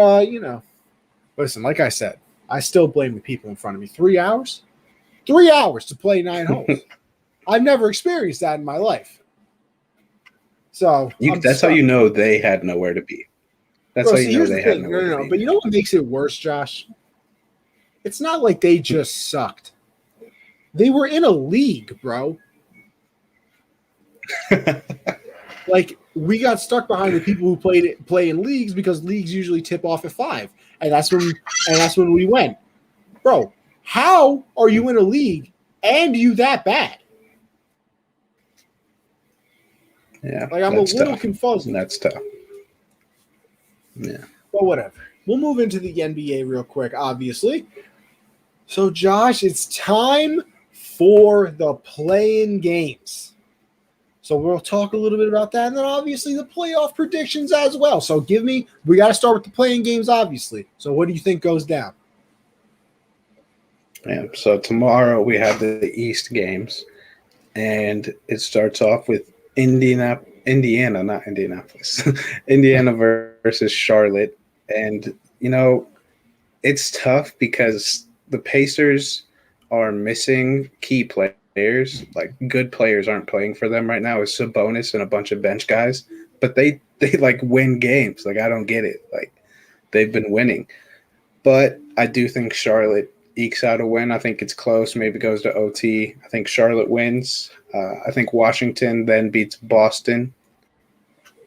listen, like I said, I still blame the people in front of me. 3 hours? 3 hours to play 9 holes. I've never experienced that in my life. So that's how you know they had nowhere to be. That's how you know they had nowhere to be. But you know what makes it worse, Josh? It's not like they just sucked. They were in a league, bro. Like, we got stuck behind the people who play in leagues because leagues usually tip off at 5, and that's when we went, bro. How are you in a league and you that bad? Yeah, like I'm a little confused. That's tough. Yeah, but whatever. We'll move into the NBA real quick, obviously. So, Josh, it's time for the play-in games. So we'll talk a little bit about that, and then obviously the playoff predictions as well. So we got to start with the play-in games, obviously. So what do you think goes down? Yeah, so tomorrow we have the East games, and it starts off with Indiana, not Indianapolis, Indiana versus Charlotte. And, it's tough because the Pacers are missing key players. Like, good players aren't playing for them right now. It's Sabonis and a bunch of bench guys, but they like win games. Like, I don't get it. Like, they've been winning. But I do think Charlotte ekes out a win. I think it's close. Maybe goes to OT. I think Charlotte wins. I think Washington then beats Boston.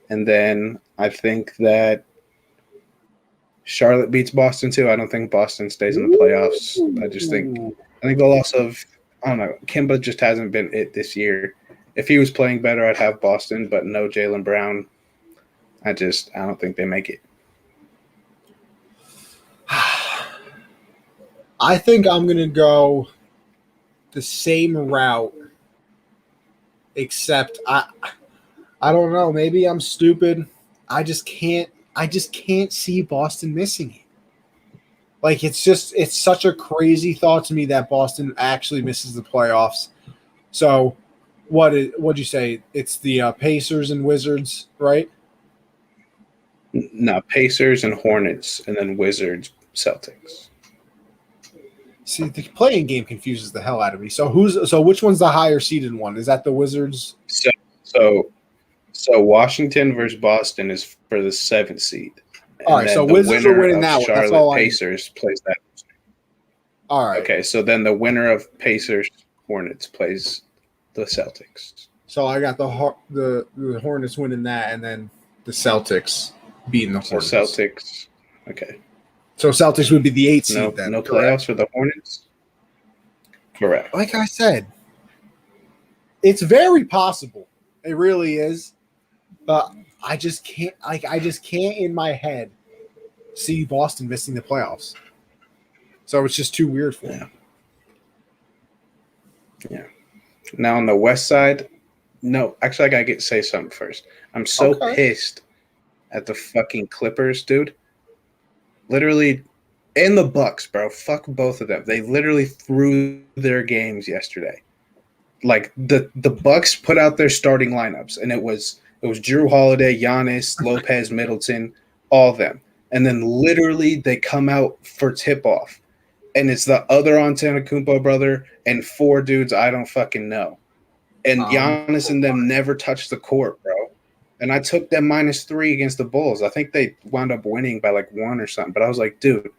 And then I think that Charlotte beats Boston too. I don't think Boston stays in the playoffs. I think the loss of, I don't know, Wnba just hasn't been it this year. If he was playing better, I'd have Boston, but no Jaylen Brown. I don't think they make it. I think I'm going to go the same route, except I don't know. Maybe I'm stupid. I just can't see Boston missing it. Like, it's such a crazy thought to me that Boston actually misses the playoffs. So what'd you say? It's the Pacers and Wizards, right? No, Pacers and Hornets, and then Wizards, Celtics. See, the playing game confuses the hell out of me. So which one's the higher seeded one? Is that the Wizards? So Washington versus Boston is for the 7th seed. All right, so Wizards are winning that one. That's all Pacers plays that. All right. Okay, so then the winner of Pacers Hornets plays the Celtics. So I got the Hornets winning that, and then the Celtics beating the Hornets. So Celtics. Okay. So Celtics would be the 8th seed then. No playoffs for the Hornets? Correct. Like I said, it's very possible. It really is. But I just can't in my head see Boston missing the playoffs. So it's just too weird for me. Yeah. Now on the West side, no, actually I gotta say something first. I'm so pissed at the fucking Clippers, dude. Literally, and the Bucks, bro. Fuck both of them. They literally threw their games yesterday. Like, the Bucks put out their starting lineups, and it was Drew Holiday, Giannis, Lopez, Middleton, all of them. And then literally they come out for tip-off, and it's the other Antetokounmpo brother and 4 dudes I don't fucking know. And Giannis and them never touched the court, bro. And I took them -3 against the Bulls. I think they wound up winning by like 1 or something. But I was like, dude.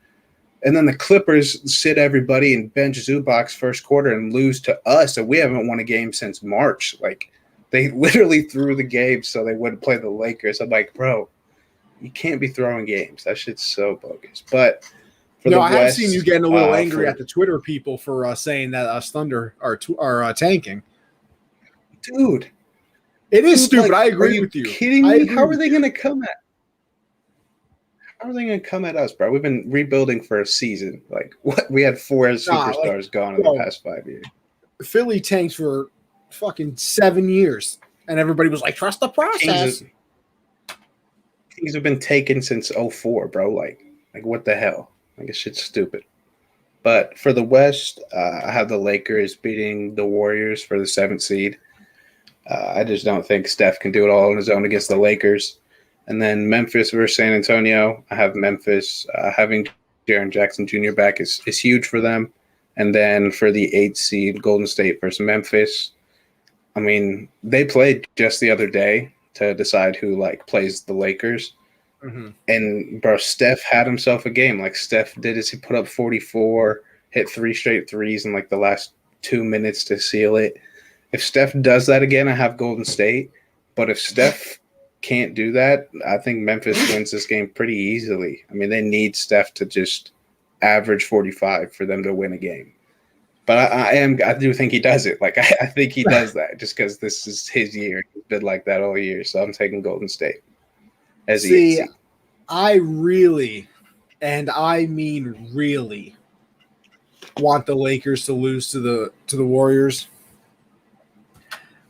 And then the Clippers sit everybody and bench Zubac first quarter and lose to us. And we haven't won a game since March. Like, they literally threw the game so they wouldn't play the Lakers. I'm like, bro, you can't be throwing games. That shit's so bogus. But for the West, I have seen you getting a little angry at the Twitter people for saying that us Thunder are tanking. Dude. It is stupid. Like, I agree with you. Kidding me? How are they going to come at? How are they going to come at us, bro? We've been rebuilding for a season. Like, what? We had 4 superstars gone in the past 5 years. Philly tanked for fucking 7 years, and everybody was like, "Trust the process." Kings have been taken since 2004, bro. Like what the hell? Like, this shit's stupid. But for the West, I have the Lakers beating the Warriors for the 7th seed. I just don't think Steph can do it all on his own against the Lakers. And then Memphis versus San Antonio. I have Memphis. Having Jaren Jackson Jr. back is huge for them. And then for the 8th seed, Golden State versus Memphis. I mean, they played just the other day to decide who plays the Lakers. Mm-hmm. And bro, Steph had himself a game. Like Steph did is he put up 44, hit 3 straight threes in the last 2 minutes to seal it. If Steph does that again, I have Golden State. But if Steph can't do that, I think Memphis wins this game pretty easily. I mean, they need Steph to just average 45 for them to win a game. But I do think he does it. Like, I think he does that just because this is his year. He's been like that all year. So I'm taking Golden State as See, I really, and I mean really, want the Lakers to lose to the Warriors.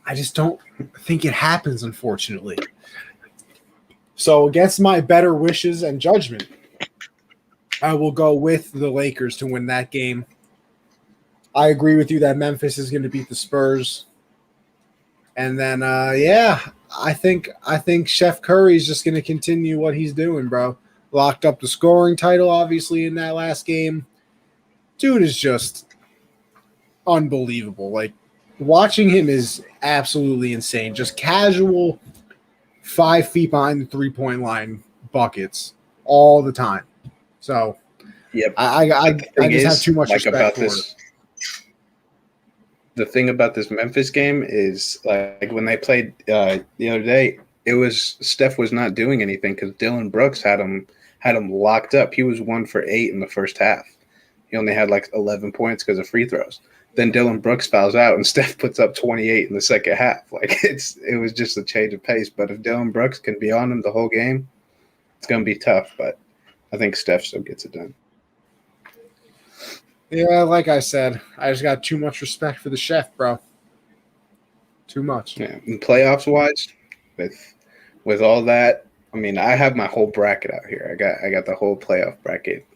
I just don't think it happens, unfortunately. So against my better wishes and judgment, I will go with the Lakers to win that game. I agree with you that Memphis is going to beat the Spurs. And then, I think Chef Curry is just going to continue what he's doing, bro. Locked up the scoring title, obviously, in that last game. Dude is just unbelievable. Like, watching him is absolutely insane. Just casual 5 feet behind the three-point line buckets all the time. So, yep. I just have too much respect for it. The thing about this Memphis game is, like, when they played the other day, Steph was not doing anything because Dylan Brooks had him locked up. He was 1 for 8 in the first half. He only had like 11 points because of free throws. Then Dylan Brooks fouls out and Steph puts up 28 in the second half. Like, it was just a change of pace. But if Dylan Brooks can be on him the whole game, it's going to be tough. But I think Steph still gets it done. Yeah, like I said, I just got too much respect for the Chef, bro. Too much. Yeah, and playoffs wise, with all that, I mean, I have my whole bracket out here. I got the whole playoff bracket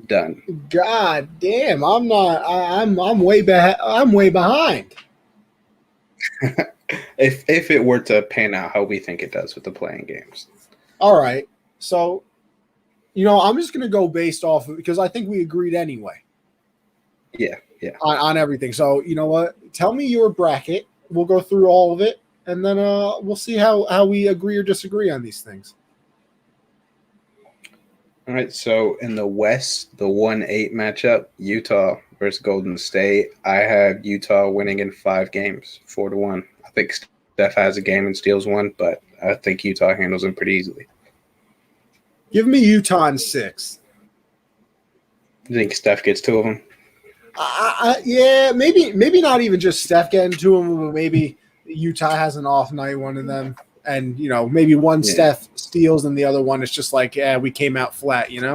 done. God damn, I'm not. I'm way back. I'm way behind. if it were to pan out how we think it does with the playing games. All right, so I'm just gonna go based off of, because I think we agreed anyway. Yeah. On everything. So you know what? Tell me your bracket. We'll go through all of it, and then we'll see how we agree or disagree on these things. All right. So in the West, the 1-8 matchup, Utah versus Golden State. I have Utah winning in 5 games, 4-1. I think Steph has a game and steals one, but I think Utah handles them pretty easily. Give me Utah in 6. You think Steph gets 2 of them? Yeah, maybe not even just Steph getting to him, but maybe Utah has an off night, one of them, and maybe one Steph steals and the other one is just like, we came out flat, Yeah,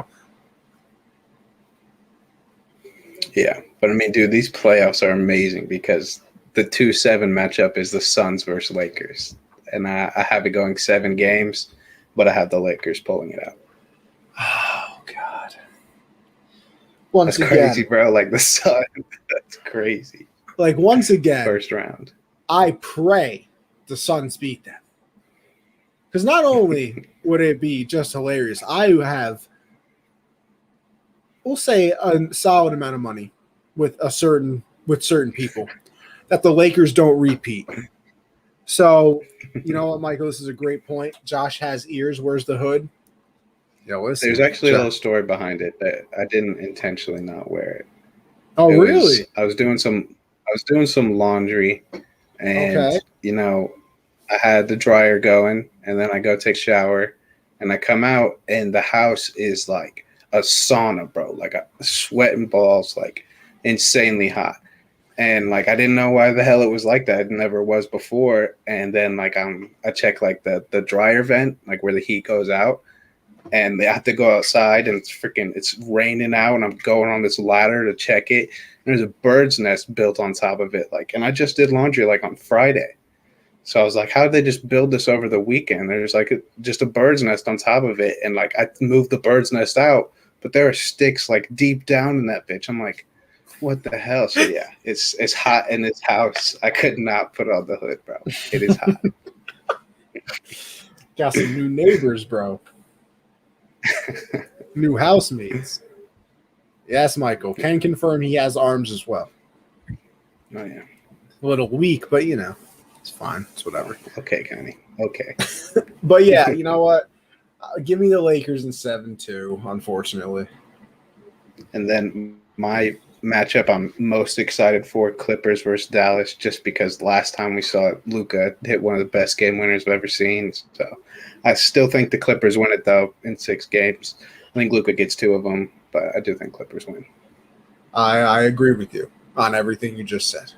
but I mean, dude, these playoffs are amazing because the 2-7 matchup is the Suns versus Lakers, and I have it going 7 games, but I have the Lakers pulling it out. Oh God. That's crazy, bro. Like the Sun. That's crazy. Like, once again, first round. I pray the Suns beat them. Because not only would it be just hilarious, I have, we'll say, a solid amount of money with certain people that the Lakers don't repeat. So, you know what, Michael? This is a great point. Josh has ears. Where's the hood? Listen, there's actually a little story behind it that I didn't intentionally not wear it. Oh, really? I was doing some laundry, and I had the dryer going, and then I go take a shower, and I come out, and the house is like a sauna, bro. Like a sweating balls, like insanely hot. And like I didn't know why the hell it was like that. It never was before. And then like I check like the dryer vent, like where the heat goes out. And they have to go outside, and it's raining out, and I'm going on this ladder to check it. And there's a bird's nest built on top of it. Like, and I just did laundry like on Friday. So I was like, how did they just build this over the weekend? There's like just a bird's nest on top of it. And like, I moved the bird's nest out, but there are sticks like deep down in that bitch. I'm like, what the hell? So yeah, it's hot in this house. I could not put on the hood, bro. It is hot. Got some new neighbors, bro. New housemates. Yes, Michael. Can confirm he has arms as well. Oh, yeah. A little weak, but it's fine. It's whatever. Okay, Kenny. Okay. But yeah, you know what? Give me the Lakers in 7 too, unfortunately. And then my matchup I'm most excited for, Clippers versus Dallas, just because last time we saw it, Luka hit one of the best game winners I've ever seen. So I still think the Clippers win it, though, in 6 games. I think Luka gets 2 of them, but I do think Clippers win. I agree with you on everything you just said.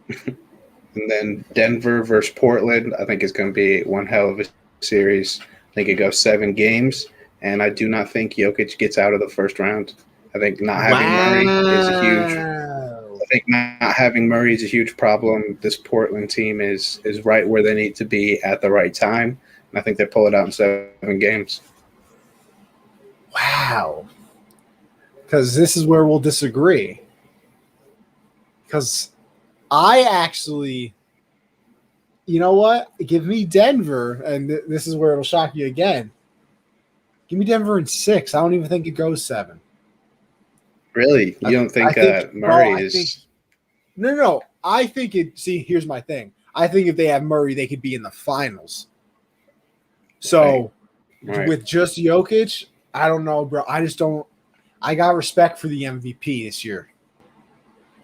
And then Denver versus Portland, I think is going to be one hell of a series. I think it goes 7 games, and I do not think Jokic gets out of the first round. I think not having Murray is a huge. I think not having Murray is a huge problem. This Portland team is right where they need to be at the right time, and I think they pull it out in 7 games. Wow. Because this is where we'll disagree. Because I actually, you know what? Give me Denver, and this is where it'll shock you again. Give me Denver in 6. I don't even think it goes 7. Really? You don't think Murray is – No. I think it – see, here's my thing. I think if they have Murray, they could be in the finals. So, right. With just Jokic, I don't know, bro. I just don't – I got respect for the MVP this year.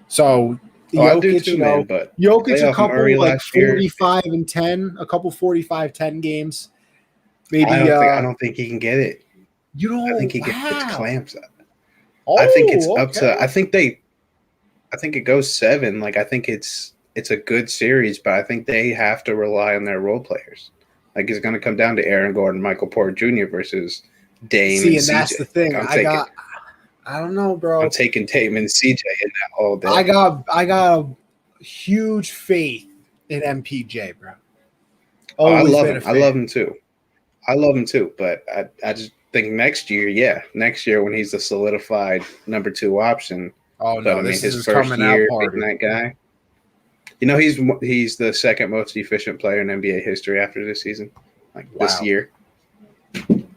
So – Jokic, I do too, man, but Jokic a couple Murray like 45 year. and 10, a couple 45-10 games. Maybe I don't think he can get it. I think he gets clamps. I think it's up to. I think it goes 7. Like I think it's a good series, but I think they have to rely on their role players. Like it's going to come down to Aaron Gordon, Michael Porter Jr. versus Dame. See, and that's CJ. the thing. I don't know, bro. I'm taking Dame and CJ in that all day. I got a huge faith in MPJ, bro. I love him. I love him too. But I just think next year when he's the solidified number 2 option. Oh no, I mean, this is his first first year being that guy. You know, he's the second most efficient player in NBA history after this season. This year.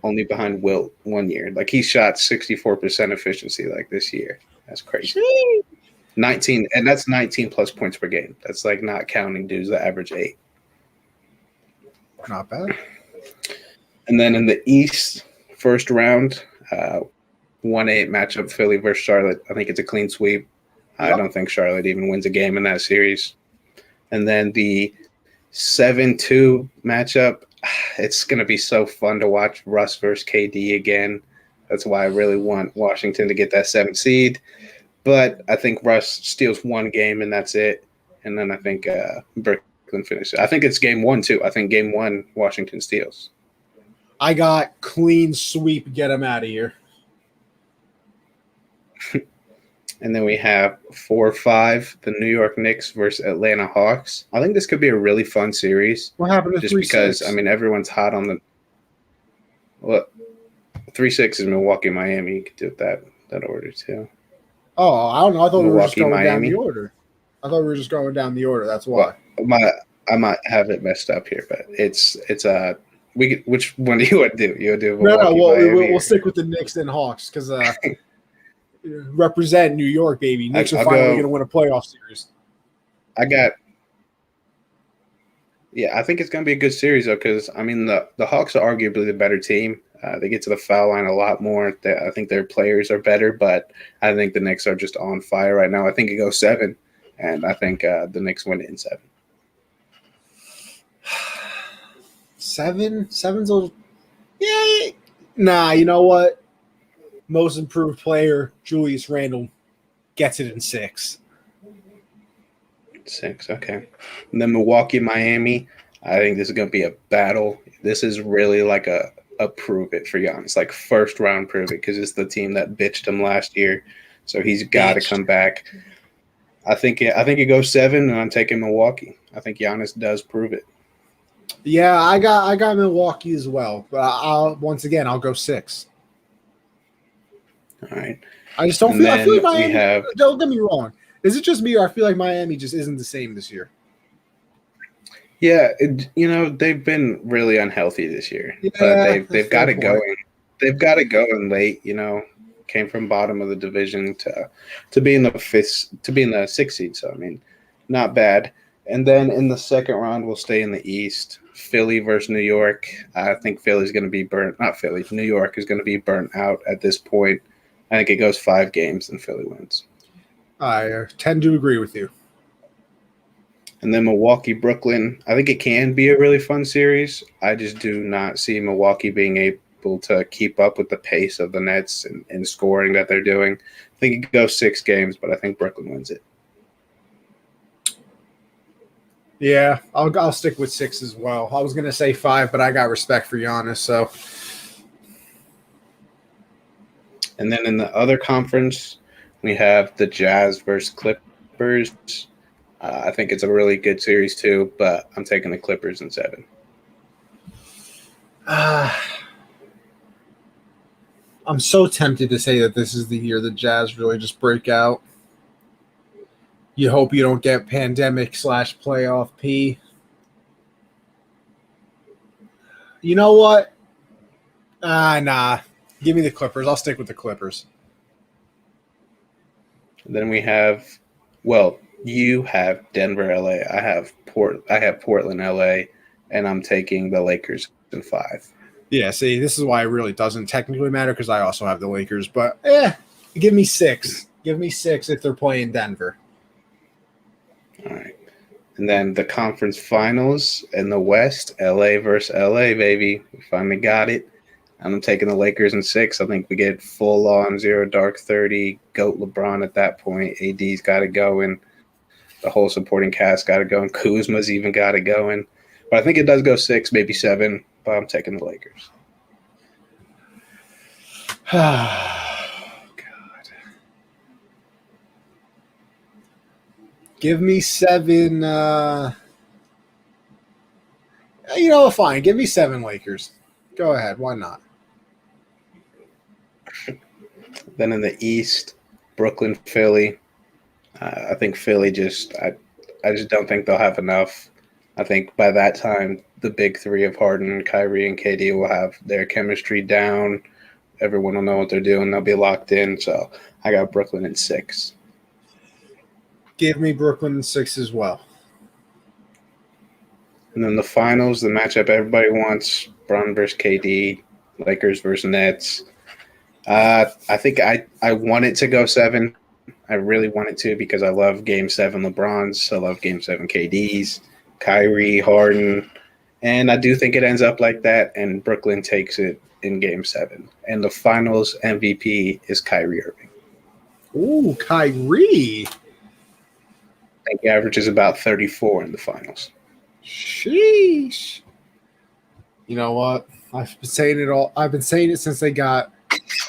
Only behind Wilt 1 year. Like he shot 64% efficiency like this year. That's crazy. 19, and that's 19 plus points per game. That's like not counting dudes that average 8. Not bad. And then in the East, first round, 1-8 matchup, Philly versus Charlotte. I think it's a clean sweep. Yep. I don't think Charlotte even wins a game in that series. And then the 7-2 matchup, it's going to be so fun to watch Russ versus KD again. That's why I really want Washington to get that 7th seed. But I think Russ steals 1 game, and that's it. And then I think Brooklyn finishes. I think it's game 1, too. I think game 1, Washington steals. I got clean sweep. Get him out of here. And then we have 4-5, the New York Knicks versus Atlanta Hawks. I think this could be a really fun series. What happened to 3-6? Just because, I mean, everyone's hot on the – well, 3-6 is Milwaukee, Miami. You could do that order, too. Oh, I don't know. I thought we were just going Miami. down the order. That's why. Well, I might have it messed up here, but it's which one do you want to do? You want to do Milwaukee, Miami? We'll stick with the Knicks and Hawks because represent New York, baby. Knicks are finally going to win a playoff series. I think it's going to be a good series, though, because, I mean, the Hawks are arguably the better team. They get to the foul line a lot more. I think their players are better, but I think the Knicks are just on fire right now. I think it goes 7, and I think the Knicks win it in 7. 7's a – yeah. Nah, you know what? Most improved player, Julius Randle, gets it in 6. 6, okay. And then Milwaukee, Miami, I think this is going to be a battle. This is really like a prove it for Giannis, like first round prove it, because it's the team that bitched him last year. So he's got to come back. I think it goes 7, and I'm taking Milwaukee. I think Giannis does prove it. Yeah, I got Milwaukee as well. But I'll go 6. All right. I just don't I feel like Miami. Don't get me wrong. Is it just me, or I feel like Miami just isn't the same this year? Yeah, they've been really unhealthy this year. Yeah, but they've got it going. They've got it going late. Came from bottom of the division to be in the 6th seed. So I mean, not bad. And then in the second round, we'll stay in the East. Philly versus New York. I think Philly's going to be burnt. Not Philly. New York is going to be burnt out at this point. I think it goes 5 games and Philly wins. I tend to agree with you. And then Milwaukee, Brooklyn. I think it can be a really fun series. I just do not see Milwaukee being able to keep up with the pace of the Nets and scoring that they're doing. I think it could go 6 games, but I think Brooklyn wins it. Yeah, I'll stick with 6 as well. I was going to say 5, but I got respect for Giannis, so. And then in the other conference, we have the Jazz versus Clippers. I think it's a really good series too, but I'm taking the Clippers in 7. I'm so tempted to say that this is the year the Jazz really just break out. You hope you don't get pandemic/playoff P. You know what? Nah. Give me the Clippers. I'll stick with the Clippers. Then we have, you have Denver, LA. I have Portland, LA, and I'm taking the Lakers in 5. Yeah, see, this is why it really doesn't technically matter because I also have the Lakers. But, give me 6. Give me 6 if they're playing Denver. All right. And then the conference finals in the West, LA versus LA, baby. We finally got it. I'm taking the Lakers in 6. I think we get full on 0 dark 30. GOAT LeBron at that point. AD's got it going. The whole supporting cast got it going. Kuzma's even got it going. But I think it does go 6, maybe 7. But I'm taking the Lakers. Oh, God. Give me 7. Fine. Give me 7 Lakers. Go ahead. Why not? Then in the East, Brooklyn, Philly. I think Philly I just don't think they'll have enough. I think by that time, the big 3 of Harden, Kyrie, and KD will have their chemistry down. Everyone will know what they're doing. They'll be locked in. So I got Brooklyn in 6. Give me Brooklyn in 6 as well. And then the finals, the matchup everybody wants, Bron versus KD, Lakers versus Nets. I think I want it to go 7. I really want it to because I love Game 7 LeBron's. I love Game 7 KD's, Kyrie, Harden. And I do think it ends up like that, and Brooklyn takes it in Game 7. And the finals MVP is Kyrie Irving. Ooh, Kyrie. I think he averages about 34 in the finals. Sheesh. You know what? I've been saying it all. I've been saying it since they got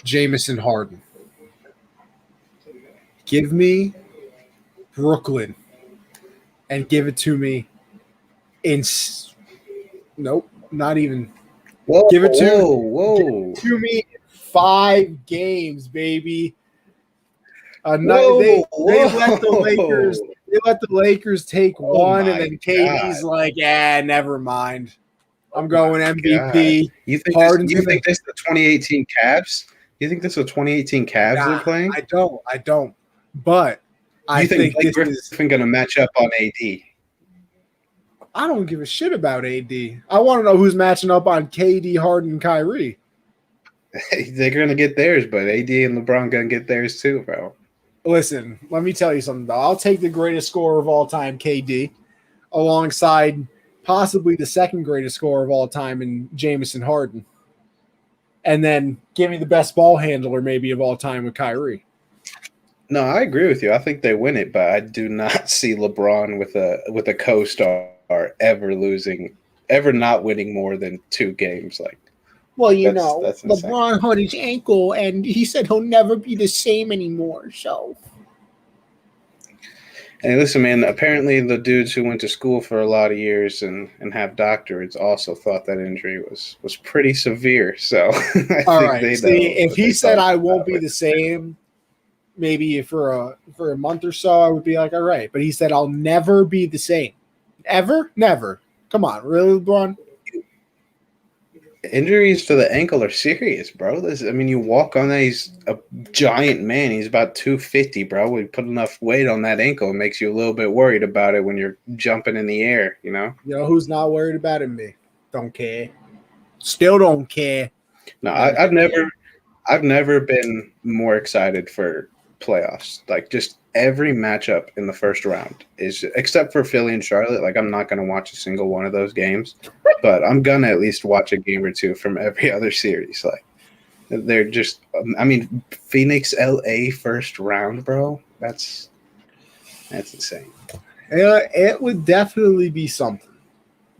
Jamison Harden. Give me Brooklyn and give it to me nope, not even. Give it to me in 5 games, baby. They let the Lakers take 1, and then KD's like, never mind. I'm going MVP. You think this is the 2018 Cavs? You think this is the 2018 Cavs they're playing? I don't. But I think Blake Griffin going to match up on AD? I don't give a shit about AD. I want to know who's matching up on KD, Harden, and Kyrie. They're going to get theirs, but AD and LeBron going to get theirs too, bro. Listen, let me tell you something, though. I'll take the greatest scorer of all time, KD, alongside possibly the second greatest scorer of all time in Jamison Harden. And then give me the best ball handler maybe of all time with Kyrie. No, I agree with you. I think they win it, but I do not see LeBron with a co-star ever not winning more than 2 games. Well, that's LeBron hurt his ankle, and he said he'll never be the same anymore. So, hey, listen, man. Apparently, the dudes who went to school for a lot of years and have doctorates also thought that injury was pretty severe. So, all right. If he said I won't be the same, maybe for a month or so, I would be like, all right. But he said I'll never be the same. Ever? Never. Come on, really, LeBron? Injuries to the ankle are serious, bro. You walk on that, he's a giant man. He's about 250, bro. We put enough weight on that ankle. It makes you a little bit worried about it when you're jumping in the air, You know who's not worried about it? Me. Don't care. Still don't care. No, I've never been more excited for playoffs. Like, just every matchup in the first round is, except for Philly and Charlotte. Like, I'm not going to watch a single one of those games, but I'm going to at least watch a game or two from every other series. Like, they're just, I mean, Phoenix, LA first round, bro. That's insane. It would definitely be something,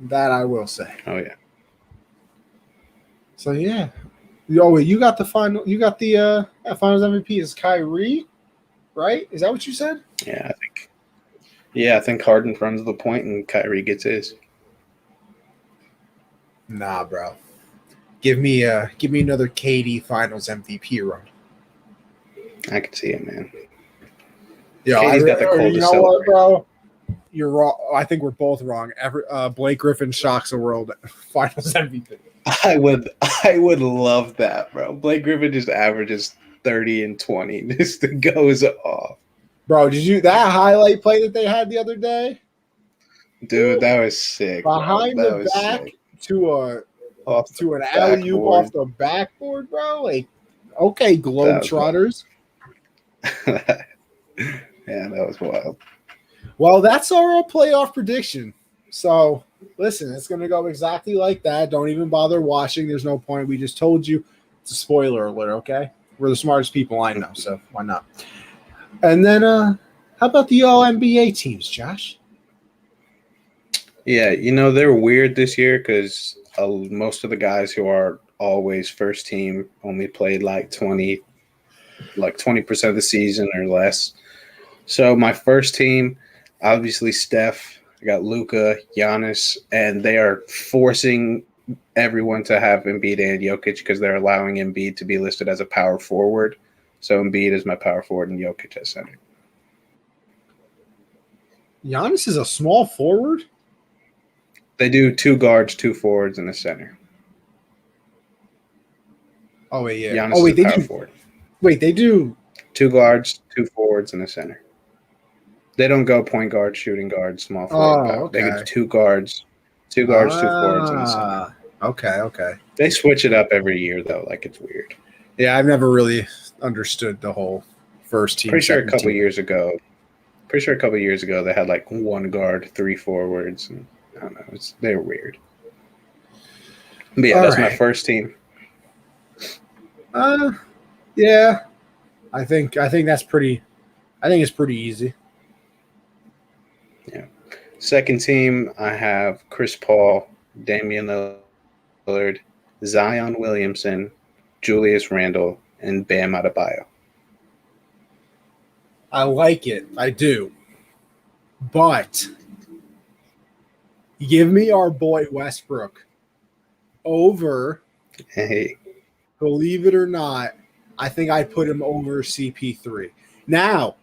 that I will say. Oh, yeah. So, yeah. Oh, wait, you got the final. You got the finals MVP is Kyrie, right? Is that what you said? Yeah, I think Harden runs the point and Kyrie gets his. Nah, bro. Give me another KD Finals MVP run. I can see it, man. Yeah, KD's got the coldest. You know what, bro? You're wrong. I think we're both wrong. Blake Griffin shocks the world. Finals MVP. I would love that, bro. Blake Griffin just averages 30 and 20. This thing goes off. Bro, that highlight play that they had the other day? Dude, that was sick. Behind the back sick. to an alley-oop off the backboard, bro. Like, okay, Globetrotters. Yeah, that was wild. Well, that's our playoff prediction. So, listen, it's going to go exactly like that. Don't even bother watching. There's no point. We just told you. It's a spoiler alert, okay? We're the smartest people I know, so why not? And then, how about the All-NBA teams, Josh? Yeah, they're weird this year because most of the guys who are always first team only played like 20% of the season or less. So my first team, obviously Steph, I got Luka, Giannis, and they are forcing everyone to have Embiid and Jokic because they're allowing Embiid to be listed as a power forward. So Embiid is my power forward and Jokic as center. Giannis is a small forward? They do 2 guards, 2 forwards, and a center. Oh, wait, yeah. Giannis is a power forward. Wait, they do 2 guards, 2 forwards, and a center. They don't go point guard, shooting guard, small forward. Okay. They get 2 guards, 2 forwards, and a center. Okay. They switch it up every year, though. Like, it's weird. Yeah, I've never really understood the whole first team. Pretty sure a couple years ago, they had like 1 guard, 3 forwards, and I don't know. They were weird. But yeah, that's my first team. Yeah. I think that's pretty. I think it's pretty easy. Yeah. Second team, I have Chris Paul, Damian Lillard, Zion Williamson, Julius Randle, and Bam Adebayo. I like it. I do. But give me our boy Westbrook over. Hey. Believe it or not, I think I put him over CP3. Now,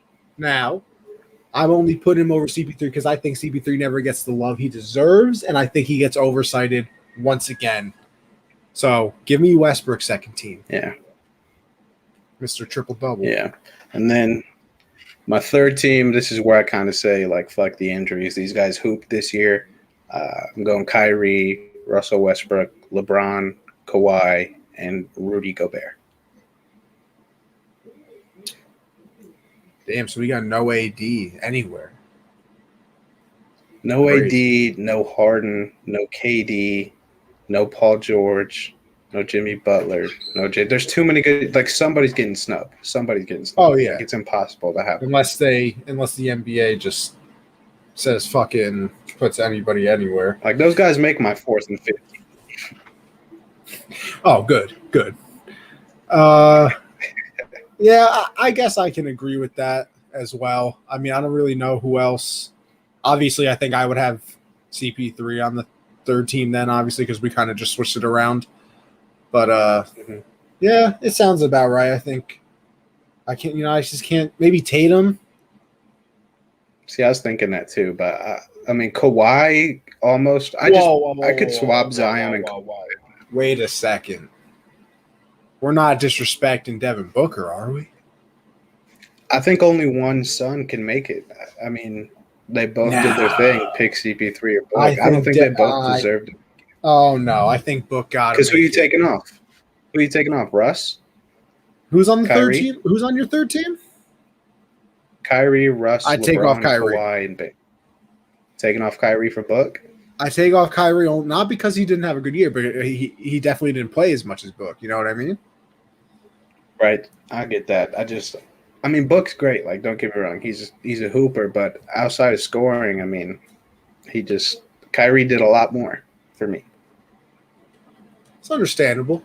I'm only putting him over CP3 because I think CP3 never gets the love he deserves, and I think he gets oversighted once again. So give me Westbrook second team. Yeah. Mr. Triple-Double. Yeah. And then my third team, this is where I kind of say, like, fuck the injuries. These guys hooped this year. I'm going Kyrie, Russell Westbrook, LeBron, Kawhi, and Rudy Gobert. Damn, so we got no AD anywhere. No AD, no Harden, no KD, no Paul George, no Jimmy Butler, no J. There's too many good. Like, somebody's getting snubbed. Oh yeah, it's impossible to happen unless the NBA just says fucking puts anybody anywhere. Like, those guys make my fourth and fifth. Oh, good. Yeah, I guess I can agree with that as well. I mean, I don't really know who else. Obviously, I think I would have CP3 on the third team then, obviously, because we kind of just switched it around. But, yeah, it sounds about right, I think. I just can't. Maybe Tatum. See, I was thinking that too, but, I mean, Kawhi almost. I could swap Zion and Kawhi. Wait a second. We're not disrespecting Devin Booker, are we? I think only one son can make it. I mean, they both did their thing, pick CP3 or Book. I don't think they both deserved it. Oh, no. I think Book got it. Because who are you taking off? Russ? Who's on the Kyrie? third team? Who's on your third team? Kyrie, Russ, I take off Kyrie. Kawhi, and Bing. Taking off Kyrie for Book? I take off Kyrie not because he didn't have a good year, but he definitely didn't play as much as Book. You know what I mean? Right. I get that. I mean, Book's great. Like, don't get me wrong. He's a hooper, but outside of scoring, I mean, Kyrie did a lot more for me. It's understandable.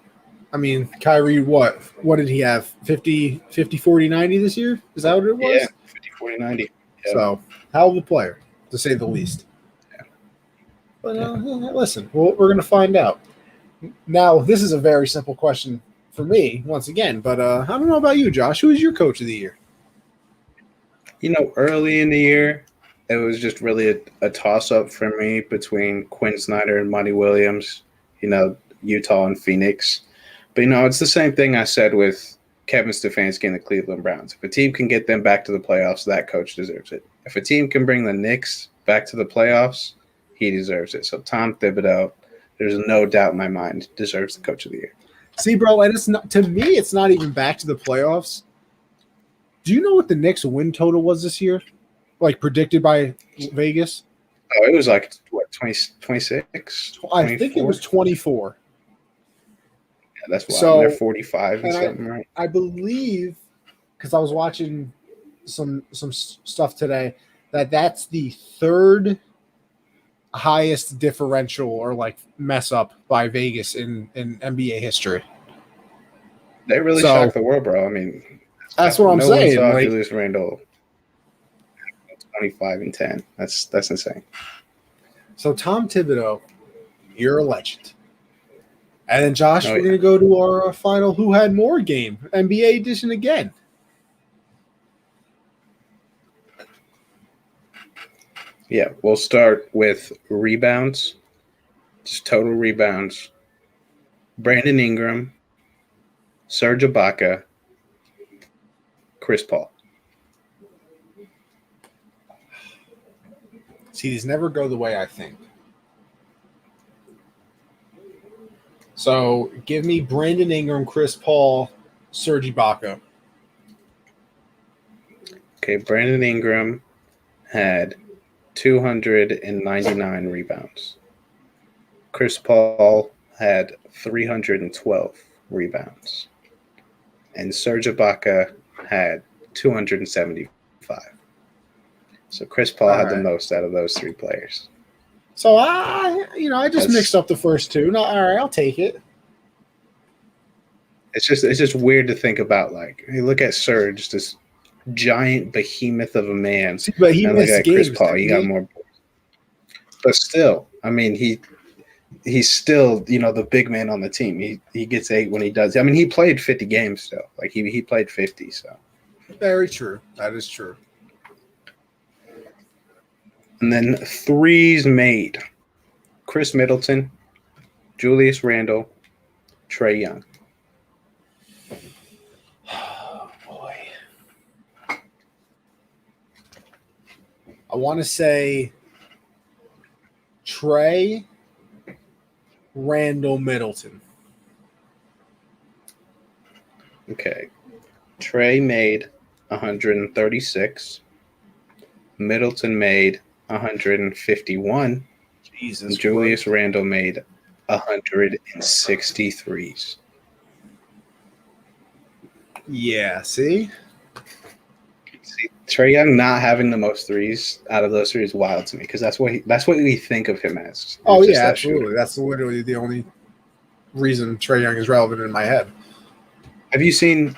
I mean, Kyrie, what did he have? 50, 40, 90 this year? Is that what it was? Yeah, 50, 40, 90. Yeah. So, hell of a player, to say the least. Yeah. But listen, we're going to find out. Now, this is a very simple question for me, once again, but I don't know about you, Josh. Who is your coach of the year? Early in the year, it was just really a toss-up for me between Quinn Snyder and Monty Williams, Utah and Phoenix. But, it's the same thing I said with Kevin Stefanski and the Cleveland Browns. If a team can get them back to the playoffs, that coach deserves it. If a team can bring the Knicks back to the playoffs, he deserves it. So Tom Thibodeau, there's no doubt in my mind, deserves the coach of the year. See, bro, and it's not, to me, it's not even back to the playoffs. Do you know what the Knicks win total was this year? Like predicted by Vegas? Oh, it was like, what, 26? I think it was 24. That's why so, they're 45 and something, right? I believe, because I was watching some stuff today, that's the third highest differential or like mess up by Vegas in NBA history. They really shocked the world, bro. I mean, that's what I'm saying. No one saw like, Julius Randle 25 and 10. That's insane. So Tom Thibodeau, you're a legend. And then, Josh, we're going to go to our final Who Had More game, NBA edition again. Yeah, we'll start with rebounds, just total rebounds. Brandon Ingram, Serge Ibaka, Chris Paul. See, these never go the way I think. So give me Brandon Ingram, Chris Paul, Serge Ibaka. Okay, Brandon Ingram had 299 rebounds. Chris Paul had 312 rebounds. And Serge Ibaka had 275. So Chris Paul had the most out of those three players. So I just mixed up the first two. No, all right, I'll take it. It's just weird to think about. Like, hey, look at Serge, this giant behemoth of a man. But he and missed look at games. Chris Paul. He got more. But still, I mean, he's still the big man on the team. He gets 8 when he does. I mean, he played 50 games still. Like he played 50. So very true. That is true. And then threes made: Chris Middleton, Julius Randle, Trae Young. Oh, boy. I want to say Trae, Randle, Middleton. Okay. Trae made 136. Middleton made 151. Jesus. And Julius Randle made 163s. Yeah, see, Trae Young not having the most threes out of those three is wild to me because that's what we think of him as. Oh yeah, absolutely. That's literally the only reason Trae Young is relevant in my head. Have you seen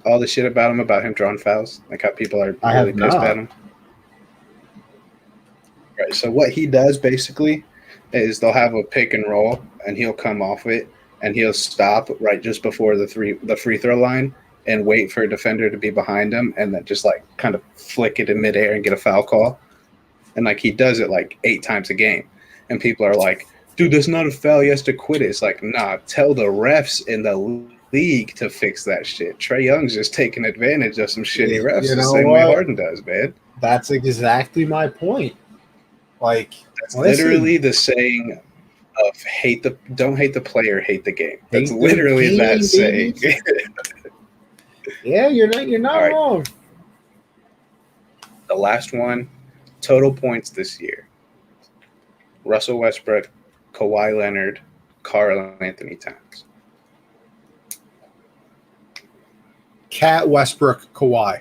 all the shit about him drawing fouls? Like how people are really pissed at him? Right. So what he does basically is they'll have a pick and roll and he'll come off it and he'll stop right just before the free throw line and wait for a defender to be behind him and then just like kind of flick it in midair and get a foul call. And like he does it like 8 times a game. And people are like, dude, that's not a foul. He has to quit it. It's like, nah, tell the refs in the league to fix that shit. Trae Young's just taking advantage of some shitty refs the same way Harden does, man. That's exactly my point. Like, that's literally the saying of don't hate the player, hate the game. That's literally that saying. Yeah, you're not wrong. The last one, total points this year. Russell Westbrook, Kawhi Leonard, Karl Anthony Towns. Cat, Westbrook, Kawhi.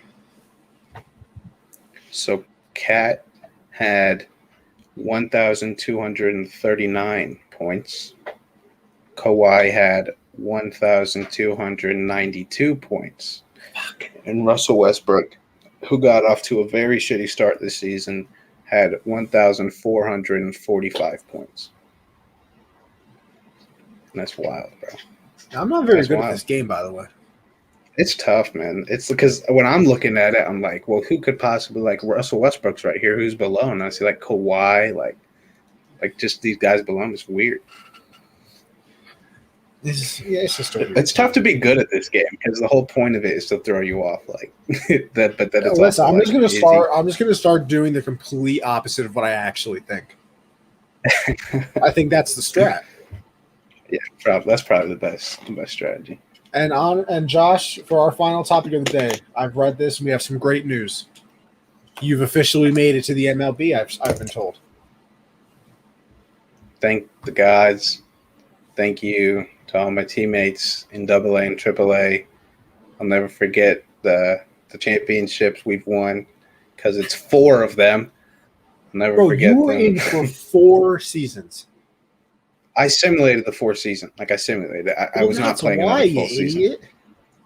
So Cat had 1,239 points. Kawhi had 1,292 points. And Russell Westbrook, who got off to a very shitty start this season, had 1,445 points. And that's wild, bro. I'm not very good at this game, by the way. It's tough, man. It's because when I'm looking at it, I'm like, well, who could possibly, like, Russell Westbrook's right here, who's below? And I see, like, Kawhi, like just these guys below him. It's weird. It's just a weird It's tough to be good at this game because the whole point of it is to throw you off, like that. But then it's listen, also, I'm just like, gonna start. I'm just gonna start doing the complete opposite of what I actually think. I think that's the strat. Yeah, that's probably the best strategy. And Josh, for our final topic of the day, I've read this and we have some great news. You've officially made it to the MLB. I've been told. Thank the gods. Thank you to all my teammates in AA and AAA. I'll never forget the championships we've won because it's 4 of them. I'll never forget you were them. in for 4 seasons. I simulated the 4th season. Like I simulated. I was not playing another full season.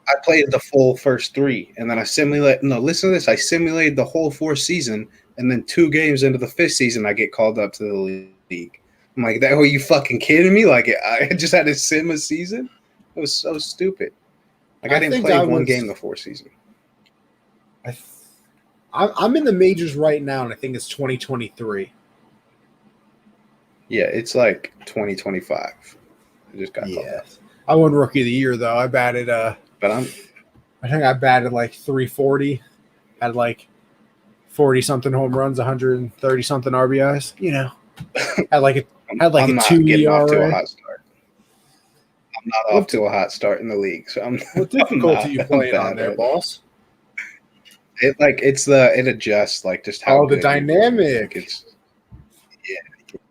I played the full first 3, and then I simulated. No, listen to this. I simulated the whole 4th season, and then 2 games into the 5th season, I get called up to the league. I'm like, that? Were you fucking kidding me? Like, I just had to sim a season. It was so stupid. Like, I didn't play one game the 4th season. I'm in the majors right now, and I think it's 2023. Yeah, it's like 2025. I just got called up. I won Rookie of the Year though. I batted. I think I batted like 340. Had like 40 something home runs, 130 something RBIs. You know, had like a 2 ERA. Off to a hot start. I'm not off to a hot start in the league, so I'm. What difficulty you playing on there, boss? It adjusts like just how. Oh, the dynamic.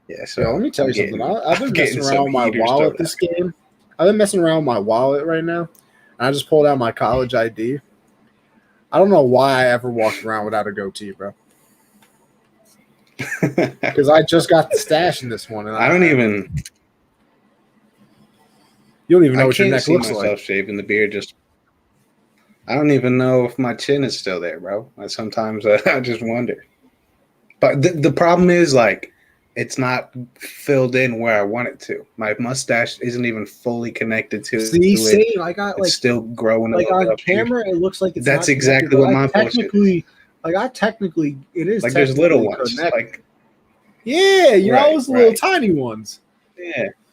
Yeah. So let me tell you something. I've been messing around with my wallet this game. I've been messing around with my wallet right now, and I just pulled out my college ID. I don't know why I ever walked around without a goatee, bro. Because I just got the stash in this one, and you don't even know what your neck looks like. Shaving the beard, I don't even know if my chin is still there, bro. Sometimes I just wonder. But the problem is, like, it's not filled in where I want it to. My mustache isn't even fully connected to it. Same. I got it's still growing. Like on camera, it looks like it's. That's exactly what my technically. Like it is. Like there's little ones. Like those little tiny ones.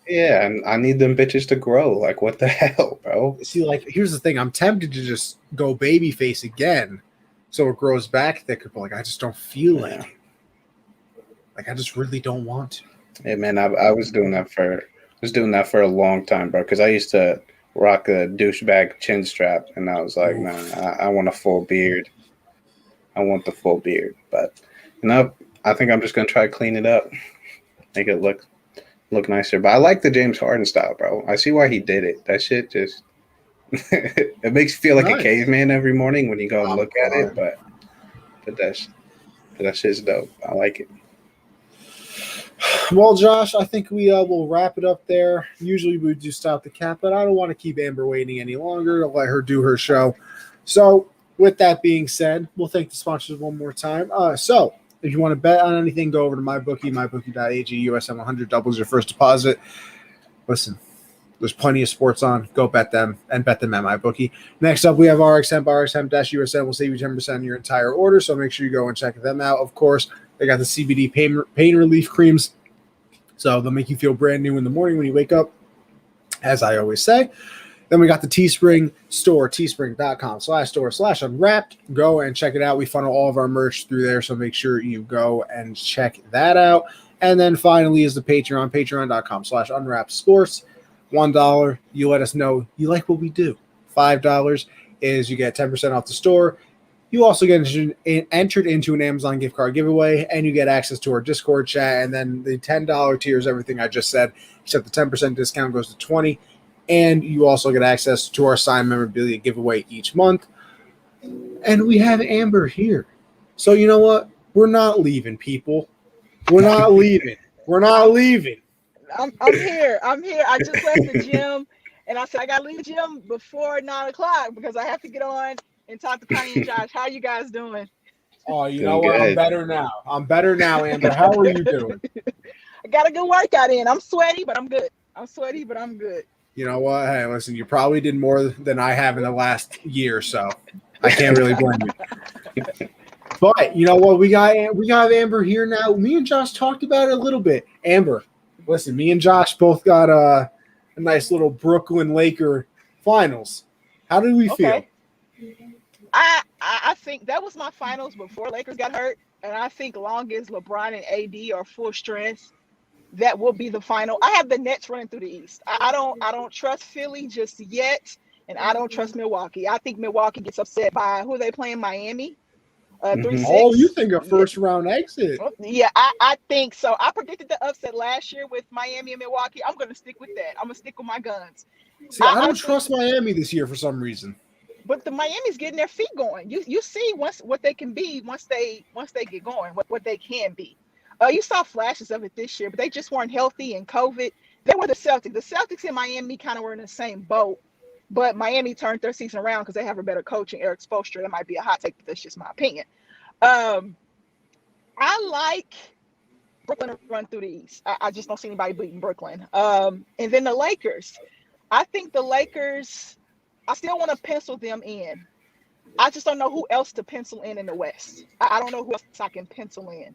Yeah, and I need them bitches to grow. Like, what the hell, bro? See, like, here's the thing. I'm tempted to just go baby face again, so it grows back thicker. But like, I just don't feel like it. Like, I just really don't want to. Yeah, man, I was doing that for a long time, bro. Because I used to rock a douchebag chin strap, and I was like, nah, I want a full beard. I want the full beard, but I think I'm just gonna try to clean it up, make it look nicer. But I like the James Harden style, bro. I see why he did it. That shit just it makes you feel like a caveman every morning when you go and look at it. But that shit's dope. I like it. Well, Josh, I think we will wrap it up there. Usually we do stop the cap, but I don't want to keep Amber waiting any longer. I'll let her do her show. So with that being said, we'll thank the sponsors one more time. So if you want to bet on anything, go over to MyBookie, mybookie.ag, USM 100 doubles your first deposit. Listen, there's plenty of sports on. Go bet them and bet them at MyBookie. Next up, we have RX Hemp. RX Hemp-USM will save you 10% on your entire order, so make sure you go and check them out. Of course, they got the CBD pain relief creams, so they'll make you feel brand new in the morning when you wake up, as I always say. Then we got the Teespring store, teespring.com/store/unwrapped. Go and check it out. We funnel all of our merch through there, so make sure you go and check that out. And then finally is the Patreon, patreon.com/unwrappedsports. $1, you let us know you like what we do. $5 is you get 10% off the store. You also get entered into an Amazon gift card giveaway, and you get access to our Discord chat. And then the $10 tier is everything I just said, except the 10% discount goes to $20. And you also get access to our signed memorabilia giveaway each month. And we have Amber here. So you know what? We're not leaving, people. We're not leaving. We're not leaving. I'm here. I just left the gym, and I said I got to leave the gym before 9 o'clock because I have to get on and talk to Connie and Josh. How you guys doing? Oh, you know what? I'm better now, Amber. How are you doing? I got a good workout in. I'm sweaty, but I'm good. You know what? Hey, listen, you probably did more than I have in the last year, so I can't really blame you. But you know what? We got Amber here now. Me and Josh talked about it a little bit. Amber, listen, me and Josh both got a nice little Brooklyn Laker finals. How did we feel? I think that was my finals before Lakers got hurt, and I think long as LeBron and AD are full strength, that will be the final. I have the Nets running through the East. I don't trust Philly just yet, and I don't trust Milwaukee. I think Milwaukee gets upset by who are they playing, Miami. 3-6. Oh, you think a first round exit? Yeah, I think so. I predicted the upset last year with Miami and Milwaukee. I'm going to stick with that. I'm going to stick with my guns. See, I don't trust Miami this year for some reason. But the Miami's getting their feet going. You see what they can be once they get going, what they can be. You saw flashes of it this year, but they just weren't healthy and COVID. They were the Celtics. The Celtics and Miami kind of were in the same boat, but Miami turned their season around because they have a better coach in Eric Spoelstra. That might be a hot take, but that's just my opinion. I like Brooklyn to run through the East. I just don't see anybody beating Brooklyn. And then the Lakers. I think the Lakers, I still want to pencil them in. I just don't know who else to pencil in the West. I don't know who else I can pencil in.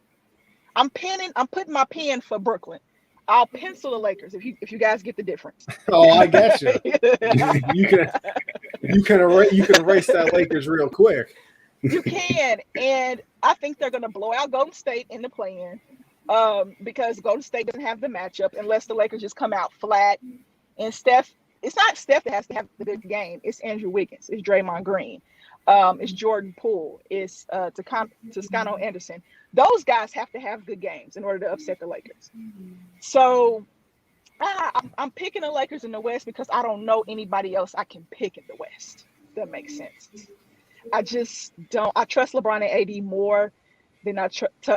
I'm putting my pen for Brooklyn. I'll pencil the Lakers if you guys get the difference. Oh, I get you. you can erase that Lakers real quick. You can, and I think they're going to blow out Golden State in the play-in because Golden State doesn't have the matchup unless the Lakers just come out flat. And Steph, it's not Steph that has to have the good game. It's Andrew Wiggins. It's Draymond Green. It's Jordan Poole. It's Toscano Anderson. Those guys have to have good games in order to upset the Lakers. So I'm picking the Lakers in the West because I don't know anybody else I can pick in the West. That makes sense. I just don't. I trust LeBron and AD more than I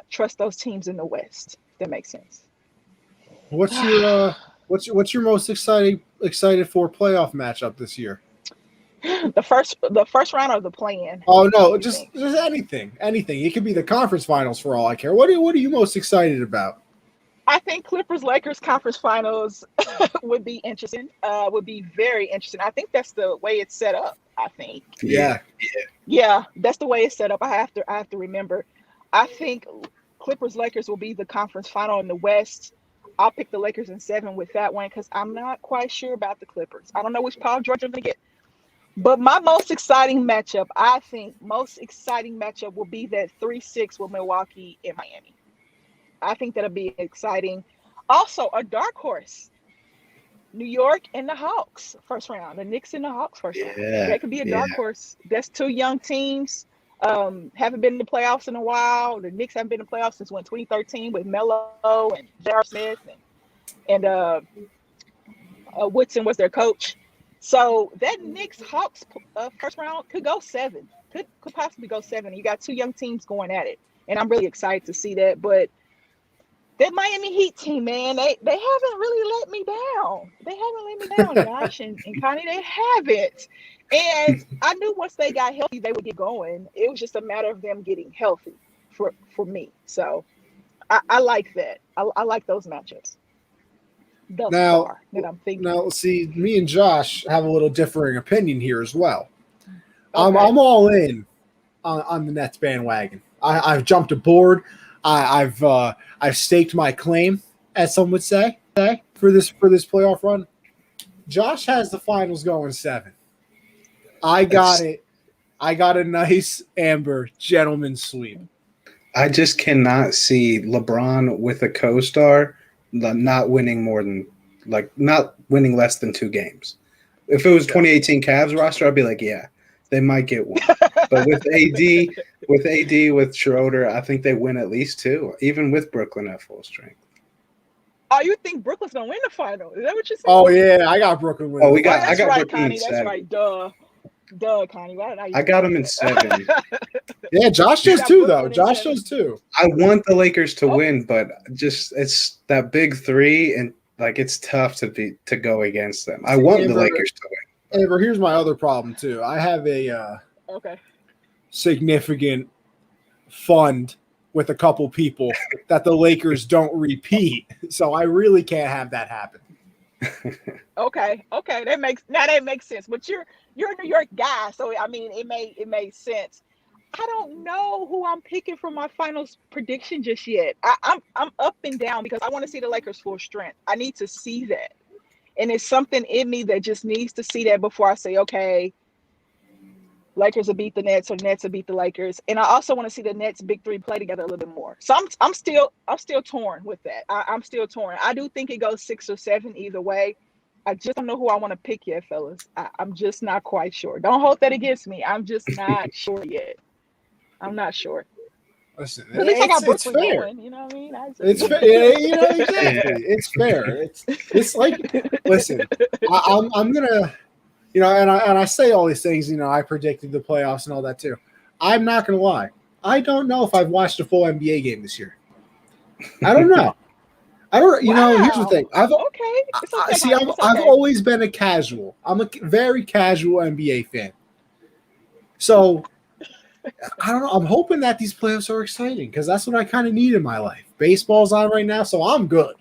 trust those teams in the West. That makes sense. What's your most excited for playoff matchup this year? The first round of the play-in. Oh no, just anything. It could be the conference finals for all I care. What are you most excited about? I think Clippers-Lakers conference finals would be interesting. Would be very interesting. I think that's the way it's set up. I think. Yeah, that's the way it's set up. I have to remember. I think Clippers-Lakers will be the conference final in the West. I'll pick the Lakers in 7 with that one because I'm not quite sure about the Clippers. I don't know which Paul George I'm going to get. But my most exciting matchup will be that 3-6 with Milwaukee and Miami. I think that'll be exciting. Also, a dark horse, New York and the Hawks first round. The Knicks and the Hawks first round. That could be a dark horse. That's 2 young teams. Haven't been in the playoffs in a while. The Knicks haven't been in the playoffs since 2013 with Melo and J.R. Smith and Woodson was their coach. So that Knicks Hawks first round could go 7. Could possibly go 7. You got 2 young teams going at it, and I'm really excited to see that. But that Miami Heat team, man, they haven't really let me down. Josh and Connie, they haven't. And I knew once they got healthy, they would get going. It was just a matter of them getting healthy for me. So I like that. I like those matchups. Now, see, me and Josh have a little differing opinion here as well. Okay. I'm all in on the Nets bandwagon. I've jumped aboard. I've staked my claim, as some would say, for this playoff run. Josh has the finals going 7. I got it. I got a nice Amber gentleman sweep. I just cannot see LeBron with a co-star not winning less than 2 games. If it was 2018 Cavs roster, I'd be like, yeah. They might get one. But with with Schroeder, I think they win at least 2, even with Brooklyn at full strength. Oh, you think Brooklyn's gonna win the final? Is that what you're saying? Oh yeah, I got Brooklyn winning. Oh, That's I got right, Brooklyn Connie. in That's 7. right. Duh, Connie. Why did I got them in 7. Yeah, Josh does too, though. Josh does too. I want the Lakers to win, but just it's that big 3, and like it's tough to go against them. I want the Lakers to win. Amber, here's my other problem too. I have a significant fund with a couple people that the Lakers don't repeat, so I really can't have that happen. Okay, that makes sense. But you're a New York guy, so I mean, it made sense. I don't know who I'm picking for my finals prediction just yet. I'm up and down because I want to see the Lakers full strength. I need to see that, and it's something in me that just needs to see that before I say, okay, Lakers will beat the Nets or Nets will beat the Lakers. And I also want to see the Nets big 3 play together a little bit more. So I'm still torn with that. I'm still torn. I do think it goes 6 or 7 either way. I just don't know who I want to pick yet, fellas. I'm just not quite sure. Don't hold that against me. I'm just not sure yet. I'm not sure. Listen, at least I got Brooklyn fair. Going, you know what I mean? It's fair. Yeah, you know, exactly. It's fair. It's like, listen, I'm gonna, you know, and I say all these things. You know, I predicted the playoffs and all that too. I'm not gonna lie. I don't know if I've watched a full NBA game this year. I don't know. I don't. You know, here's the thing. I've always been a casual. I'm a very casual NBA fan. So I don't know. I'm hoping that these playoffs are exciting because that's what I kind of need in my life. Baseball's on right now, so I'm good.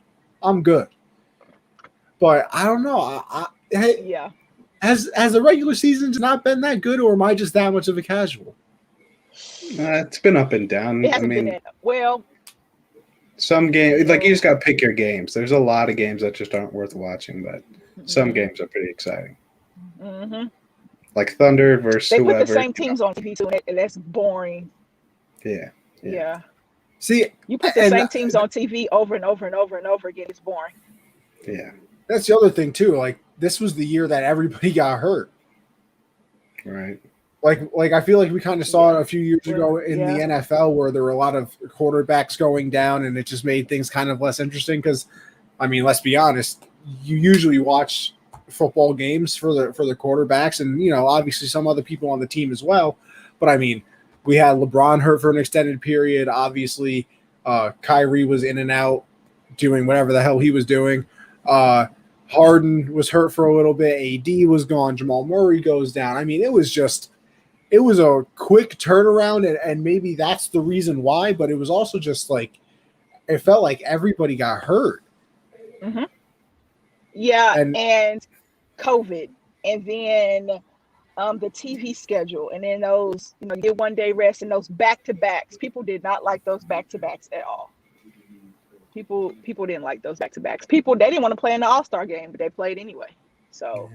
But I don't know. Yeah. Has the regular season's not been that good, or am I just that much of a casual? It's been up and down. It hasn't been well. Some games, like you just got to pick your games. There's a lot of games that just aren't worth watching, but some games are pretty exciting. Mm-hmm. Like Thunder versus they whoever. Put the same teams on TV too, and that's boring. Yeah. See, you put the same teams on TV over and over and over and over again. It's boring. Yeah. That's the other thing too. Like this was the year that everybody got hurt. Right. Like I feel like we kind of saw it a few years ago in the NFL where there were a lot of quarterbacks going down, and it just made things kind of less interesting. Because, I mean, let's be honest, you usually watch football games for the quarterbacks, and you know, obviously some other people on the team as well. But I mean, we had LeBron hurt for an extended period. Obviously, Kyrie was in and out doing whatever the hell he was doing. Harden was hurt for a little bit. AD was gone. Jamal Murray goes down. I mean, it was a quick turnaround, and maybe that's the reason why, but it was also just like it felt like everybody got hurt. Mm-hmm. Yeah, and COVID, and then the TV schedule, and then those, you know, get 1 day rest and those back-to-backs. People did not like those back-to-backs at all. People didn't like those back-to-backs. They didn't want to play in the All-Star game, but they played anyway. So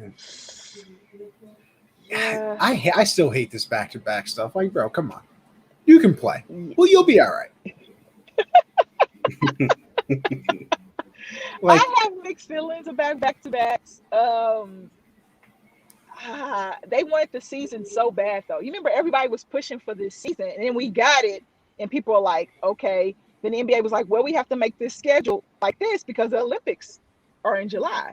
yeah. I still hate this back-to-back stuff. Like, bro, come on. You can play. Well, you'll be all right. I have mixed feelings about back-to-backs. They wanted the season so bad, though. You remember everybody was pushing for this season, and then we got it, and people were like, okay. Then the NBA was like, well, we have to make this schedule like this because the Olympics are in July.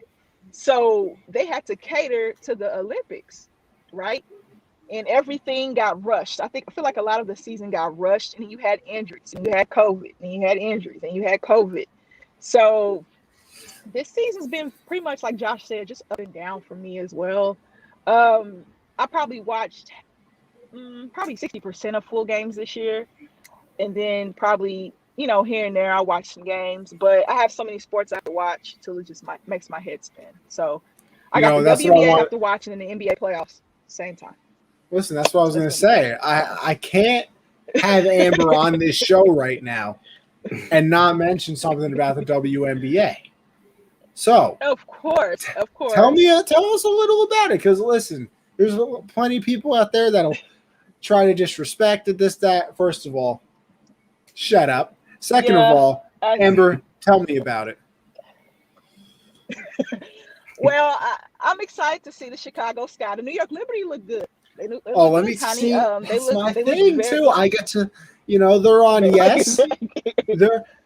So they had to cater to the Olympics, right? And everything got rushed. I feel like a lot of the season got rushed, and you had injuries, and you had COVID, and you had injuries, and you had COVID. So this season's been pretty much, like Josh said, just up and down for me as well. I probably watched probably 60% of full games this year, and then probably, you know, here and there I watch some games, but I have so many sports I have to watch till it just makes my head spin. So I got the WNBA I have to watch, and then the NBA playoffs same time. Listen, that's what I was going to say. I can't have Amber on this show right now and not mention something about the WNBA. So, of course. Tell us a little about it, because listen, there's plenty of people out there that'll try to disrespect it, this, that. First of all, shut up. Second of all, Amber, tell me about it. Well, I'm excited to see the Chicago Sky. The New York Liberty look good. Oh, let me see. That's my thing too. I get to, they're on Yes.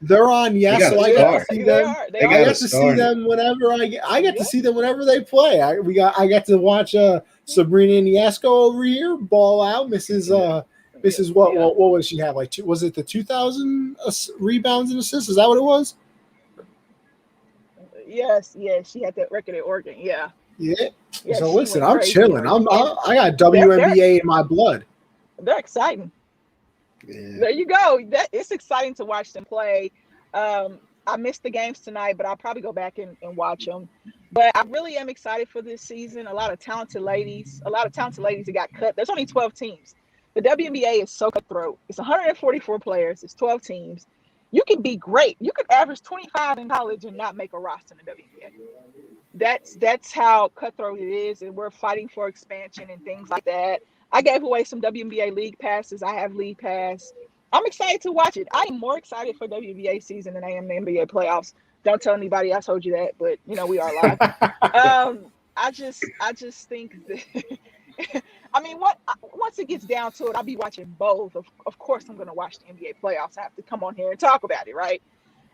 They're on Yes, so I get to see them. I get to see them whenever I get to see them whenever they play. I get to watch Sabrina Ionesco over here ball out. Mrs. What was she have? Like was it the 2,000 rebounds and assists? Is that what it was? Yes, she had that record at Oregon. Yeah. So listen, I'm chilling. I got WNBA in my blood. They're exciting. Yeah. There you go. It's exciting to watch them play. I missed the games tonight, but I'll probably go back and watch them. But I really am excited for this season. A lot of talented ladies that got cut. There's only 12 teams. The WNBA is so cutthroat. It's 144 players. It's 12 teams. You can be great. You could average 25 in college and not make a roster in the WNBA. That's how cutthroat it is, and we're fighting for expansion and things like that. I gave away some WNBA league passes. I have league pass. I'm excited to watch it. I am more excited for WNBA season than I am the NBA playoffs. Don't tell anybody I told you that, but we are live. I just think that once it gets down to it, I'll be watching both. Of course, I'm going to watch the NBA playoffs. I have to come on here and talk about it, right?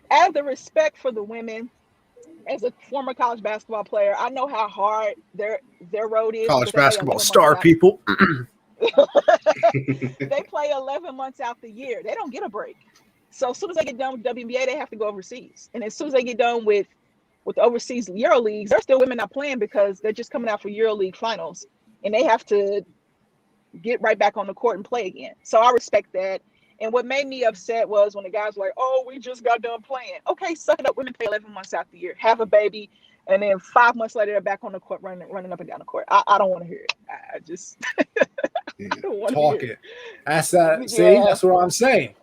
Out of the respect for the women, as a former college basketball player, I know how hard their road is. College basketball star people. They play 11 months out the year. They don't get a break. So as soon as they get done with WNBA, they have to go overseas. And as soon as they get done with the overseas Euro leagues, there's still women not playing because they're just coming out for Euro League finals. And they have to get right back on the court and play again. So I respect that. And what made me upset was when the guys were like, "Oh, we just got done playing." Okay, suck it up. Women play 11 months out the year, have a baby, and then 5 months later they're back on the court running up and down the court. I don't want to hear it. I just I don't want to hear it. That's that. See, that's what I'm saying.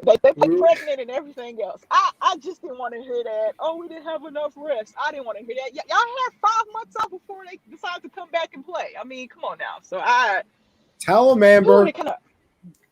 They get pregnant and everything else. I just didn't want to hear that. Oh, we didn't have enough rest. I didn't want to hear that. Y'all had 5 months off before they decided to come back and play. I mean, come on now. So tell them, Amber.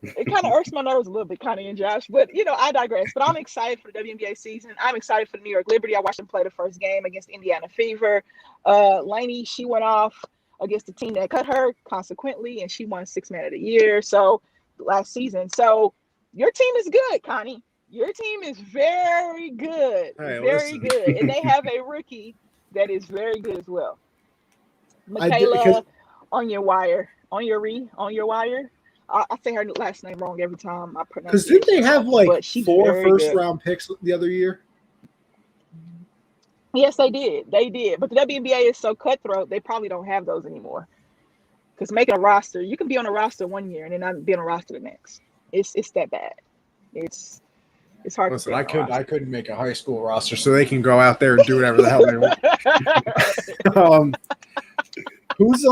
It kind of irks my nerves a little bit, Connie and Josh, but I digress. But I'm excited for the WNBA season. I'm excited for the New York Liberty. I watched them play the first game against Indiana Fever. Lainey, she went off against the team that cut her, consequently, and she won Sixth Man of the Year. So last season. So your team is good, Connie. Your team is very good, very good, and they have a rookie that is very good as well. Michaela on your wire. I say her last name wrong every time I pronounce it. Because didn't they have like 4 first-round picks the other year? Yes, they did. But the WNBA is so cutthroat, they probably don't have those anymore. Because making a roster, you can be on a roster one year and then not be on a roster the next. It's that bad. It's hard. Listen, I couldn't make a high school roster, so they can go out there and do whatever the hell they want. Who's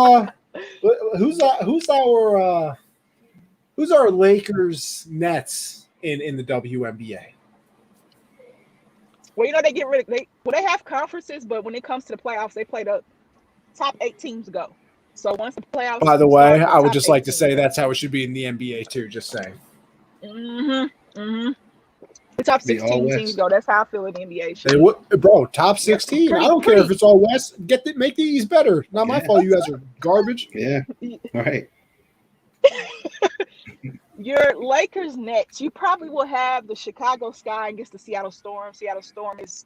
our Lakers Nets in the WNBA? Well, they get rid of they have conferences, but when it comes to the playoffs, they play the top 8 teams go. So once the playoffs. By the way, I would just like to say that's how it should be in the NBA too. Just saying. The top 16 teams go. That's how I feel in the NBA. They would, bro. Top 16. I don't care if it's all West. Make these better. Not my fault. You guys are garbage. Yeah. Right. Your Lakers Nets, you probably will have the Chicago Sky against the Seattle Storm. Seattle Storm is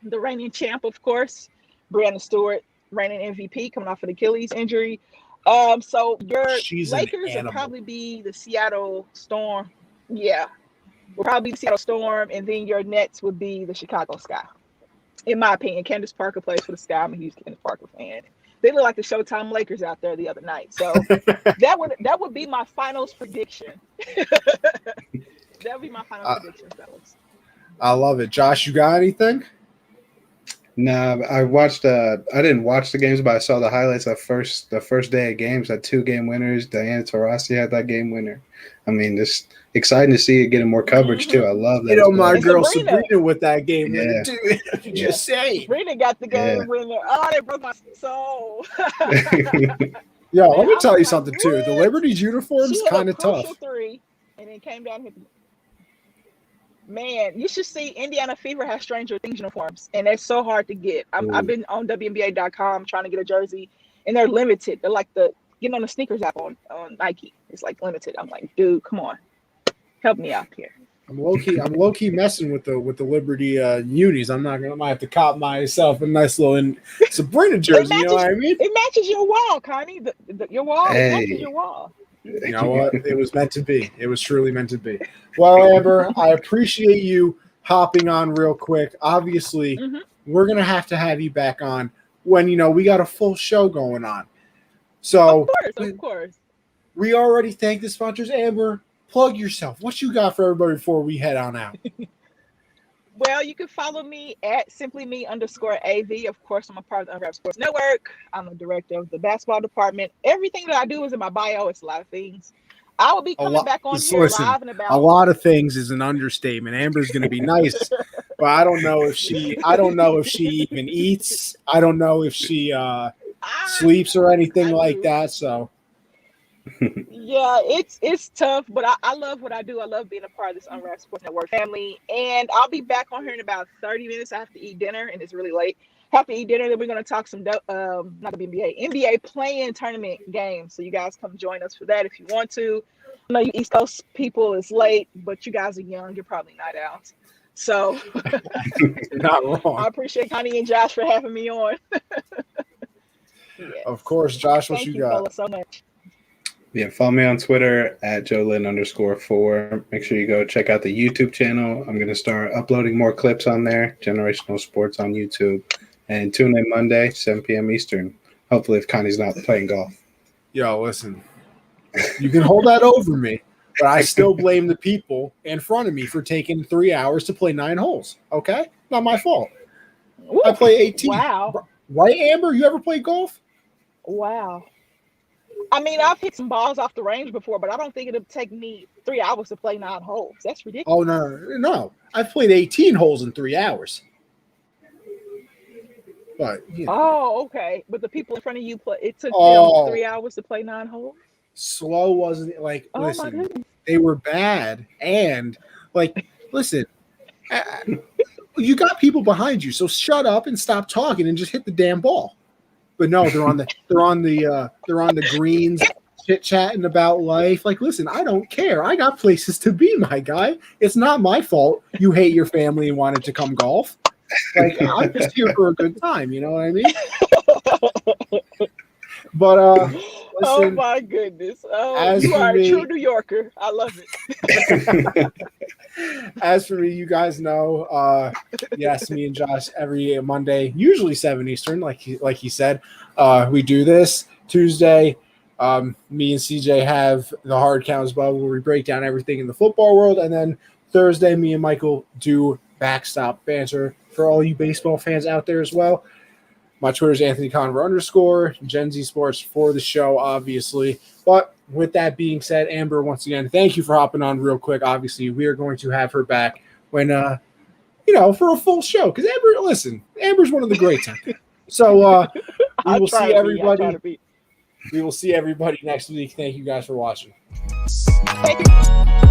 the reigning champ, of course. Breanna Stewart, reigning MVP, coming off an Achilles injury. So your Lakers will probably be the Seattle Storm. Yeah. Will probably be the Seattle Storm, and then your Nets would be the Chicago Sky. In my opinion, Candace Parker plays for the Sky. I'm a huge Candace Parker fan. They look like the Showtime Lakers out there the other night. So that would be my finals prediction. That would be my finals prediction, fellas. I love it. Josh, you got anything? No, I watched. I didn't watch the games, but I saw the highlights. The first day of games, had 2 game winners. Diana Taurasi had that game winner. I mean, just exciting to see it getting more coverage too. I love that. My girl Sabrina with that game winner too. Just saying. Sabrina got the game winner. Oh, that broke my soul. Yo, let me tell you something too. The Liberty's uniform is kind of tough. 3, and then came down here. Man, you should see Indiana Fever has Stranger Things uniforms, and they're so hard to get. I've been on WNBA.com trying to get a jersey, and they're limited. They're like the getting on the sneakers app on Nike. It's like limited. I'm like, dude, come on, help me out here. I'm low key messing with the Liberty unis. I might have to cop myself a nice little Sabrina jersey. You know what I mean? It matches your wall, Connie. Your wall it matches your wall. You know what? It was meant to be. It was truly meant to be. Well, Amber, I appreciate you hopping on real quick. Obviously, we're gonna have to have you back on when we got a full show going on. So of course. We already thanked the sponsors. Amber, plug yourself. What you got for everybody before we head on out? Well, you can follow me at simplyme_AV. Of course, I'm a part of the Unwrapped Sports Network. I'm the director of the basketball department. Everything that I do is in my bio. It's a lot of things. I will be coming back on here live and about. A lot of things is an understatement. Amber's going to be nice, but I don't know if she even eats. I don't know if she sleeps or anything like that. So. Yeah, it's tough, but I love what I do. I love being a part of this Unwrapped Sports Network family, and I'll be back on here in about 30 minutes. I have to eat dinner, and it's really late. Have to eat dinner, then we're going to talk some not the NBA playing tournament games. So you guys come join us for that if you want to. I know you East Coast people, it's late, but you guys are young. You're probably not out. So not wrong. I appreciate Connie and Josh for having me on. Yes. Of course, Josh, what you got? Thank you so much. Yeah, follow me on Twitter at JoeLynn_4. Make sure you go check out the YouTube channel. I'm going to start uploading more clips on there. Generational Sports on YouTube. And tune in Monday, 7 p.m. Eastern. Hopefully, if Connie's not playing golf. Yo, listen. You can hold that over me, but I still blame the people in front of me for taking 3 hours to play 9 holes. Okay? Not my fault. Ooh, I play 18. Wow. Right, Amber? You ever play golf? Wow. I mean, I've hit some balls off the range before, but I don't think it'll take me 3 hours to play 9 holes. That's ridiculous. Oh, no. I've played 18 holes in 3 hours. But Oh, okay. But the people in front of you it took them 3 hours to play 9 holes? Slow wasn't like, Oh, listen, they were bad. And listen, you got people behind you, so shut up and stop talking and just hit the damn ball. But no, they're on the greens, chit chatting about life. Like, listen, I don't care. I got places to be, my guy. It's not my fault you hate your family and wanted to come golf. Like, I'm just here for a good time. You know what I mean? But listen, oh my goodness! Oh, you are a true New Yorker. I love it. As for me, you guys know, yes, me and Josh every Monday, usually 7 Eastern, like he said, we do this. Tuesday, me and CJ have the hard counts bubble where we break down everything in the football world, and then Thursday, me and Michael do backstop banter for all you baseball fans out there as well. My Twitter is @AnthonyConver_, Gen Z Sports for the show, obviously. But with that being said, Amber, once again, thank you for hopping on real quick. Obviously, we are going to have her back when, for a full show. Because Amber's one of the greats out there. So we will see everybody. We will see everybody next week. Thank you guys for watching. Thank you.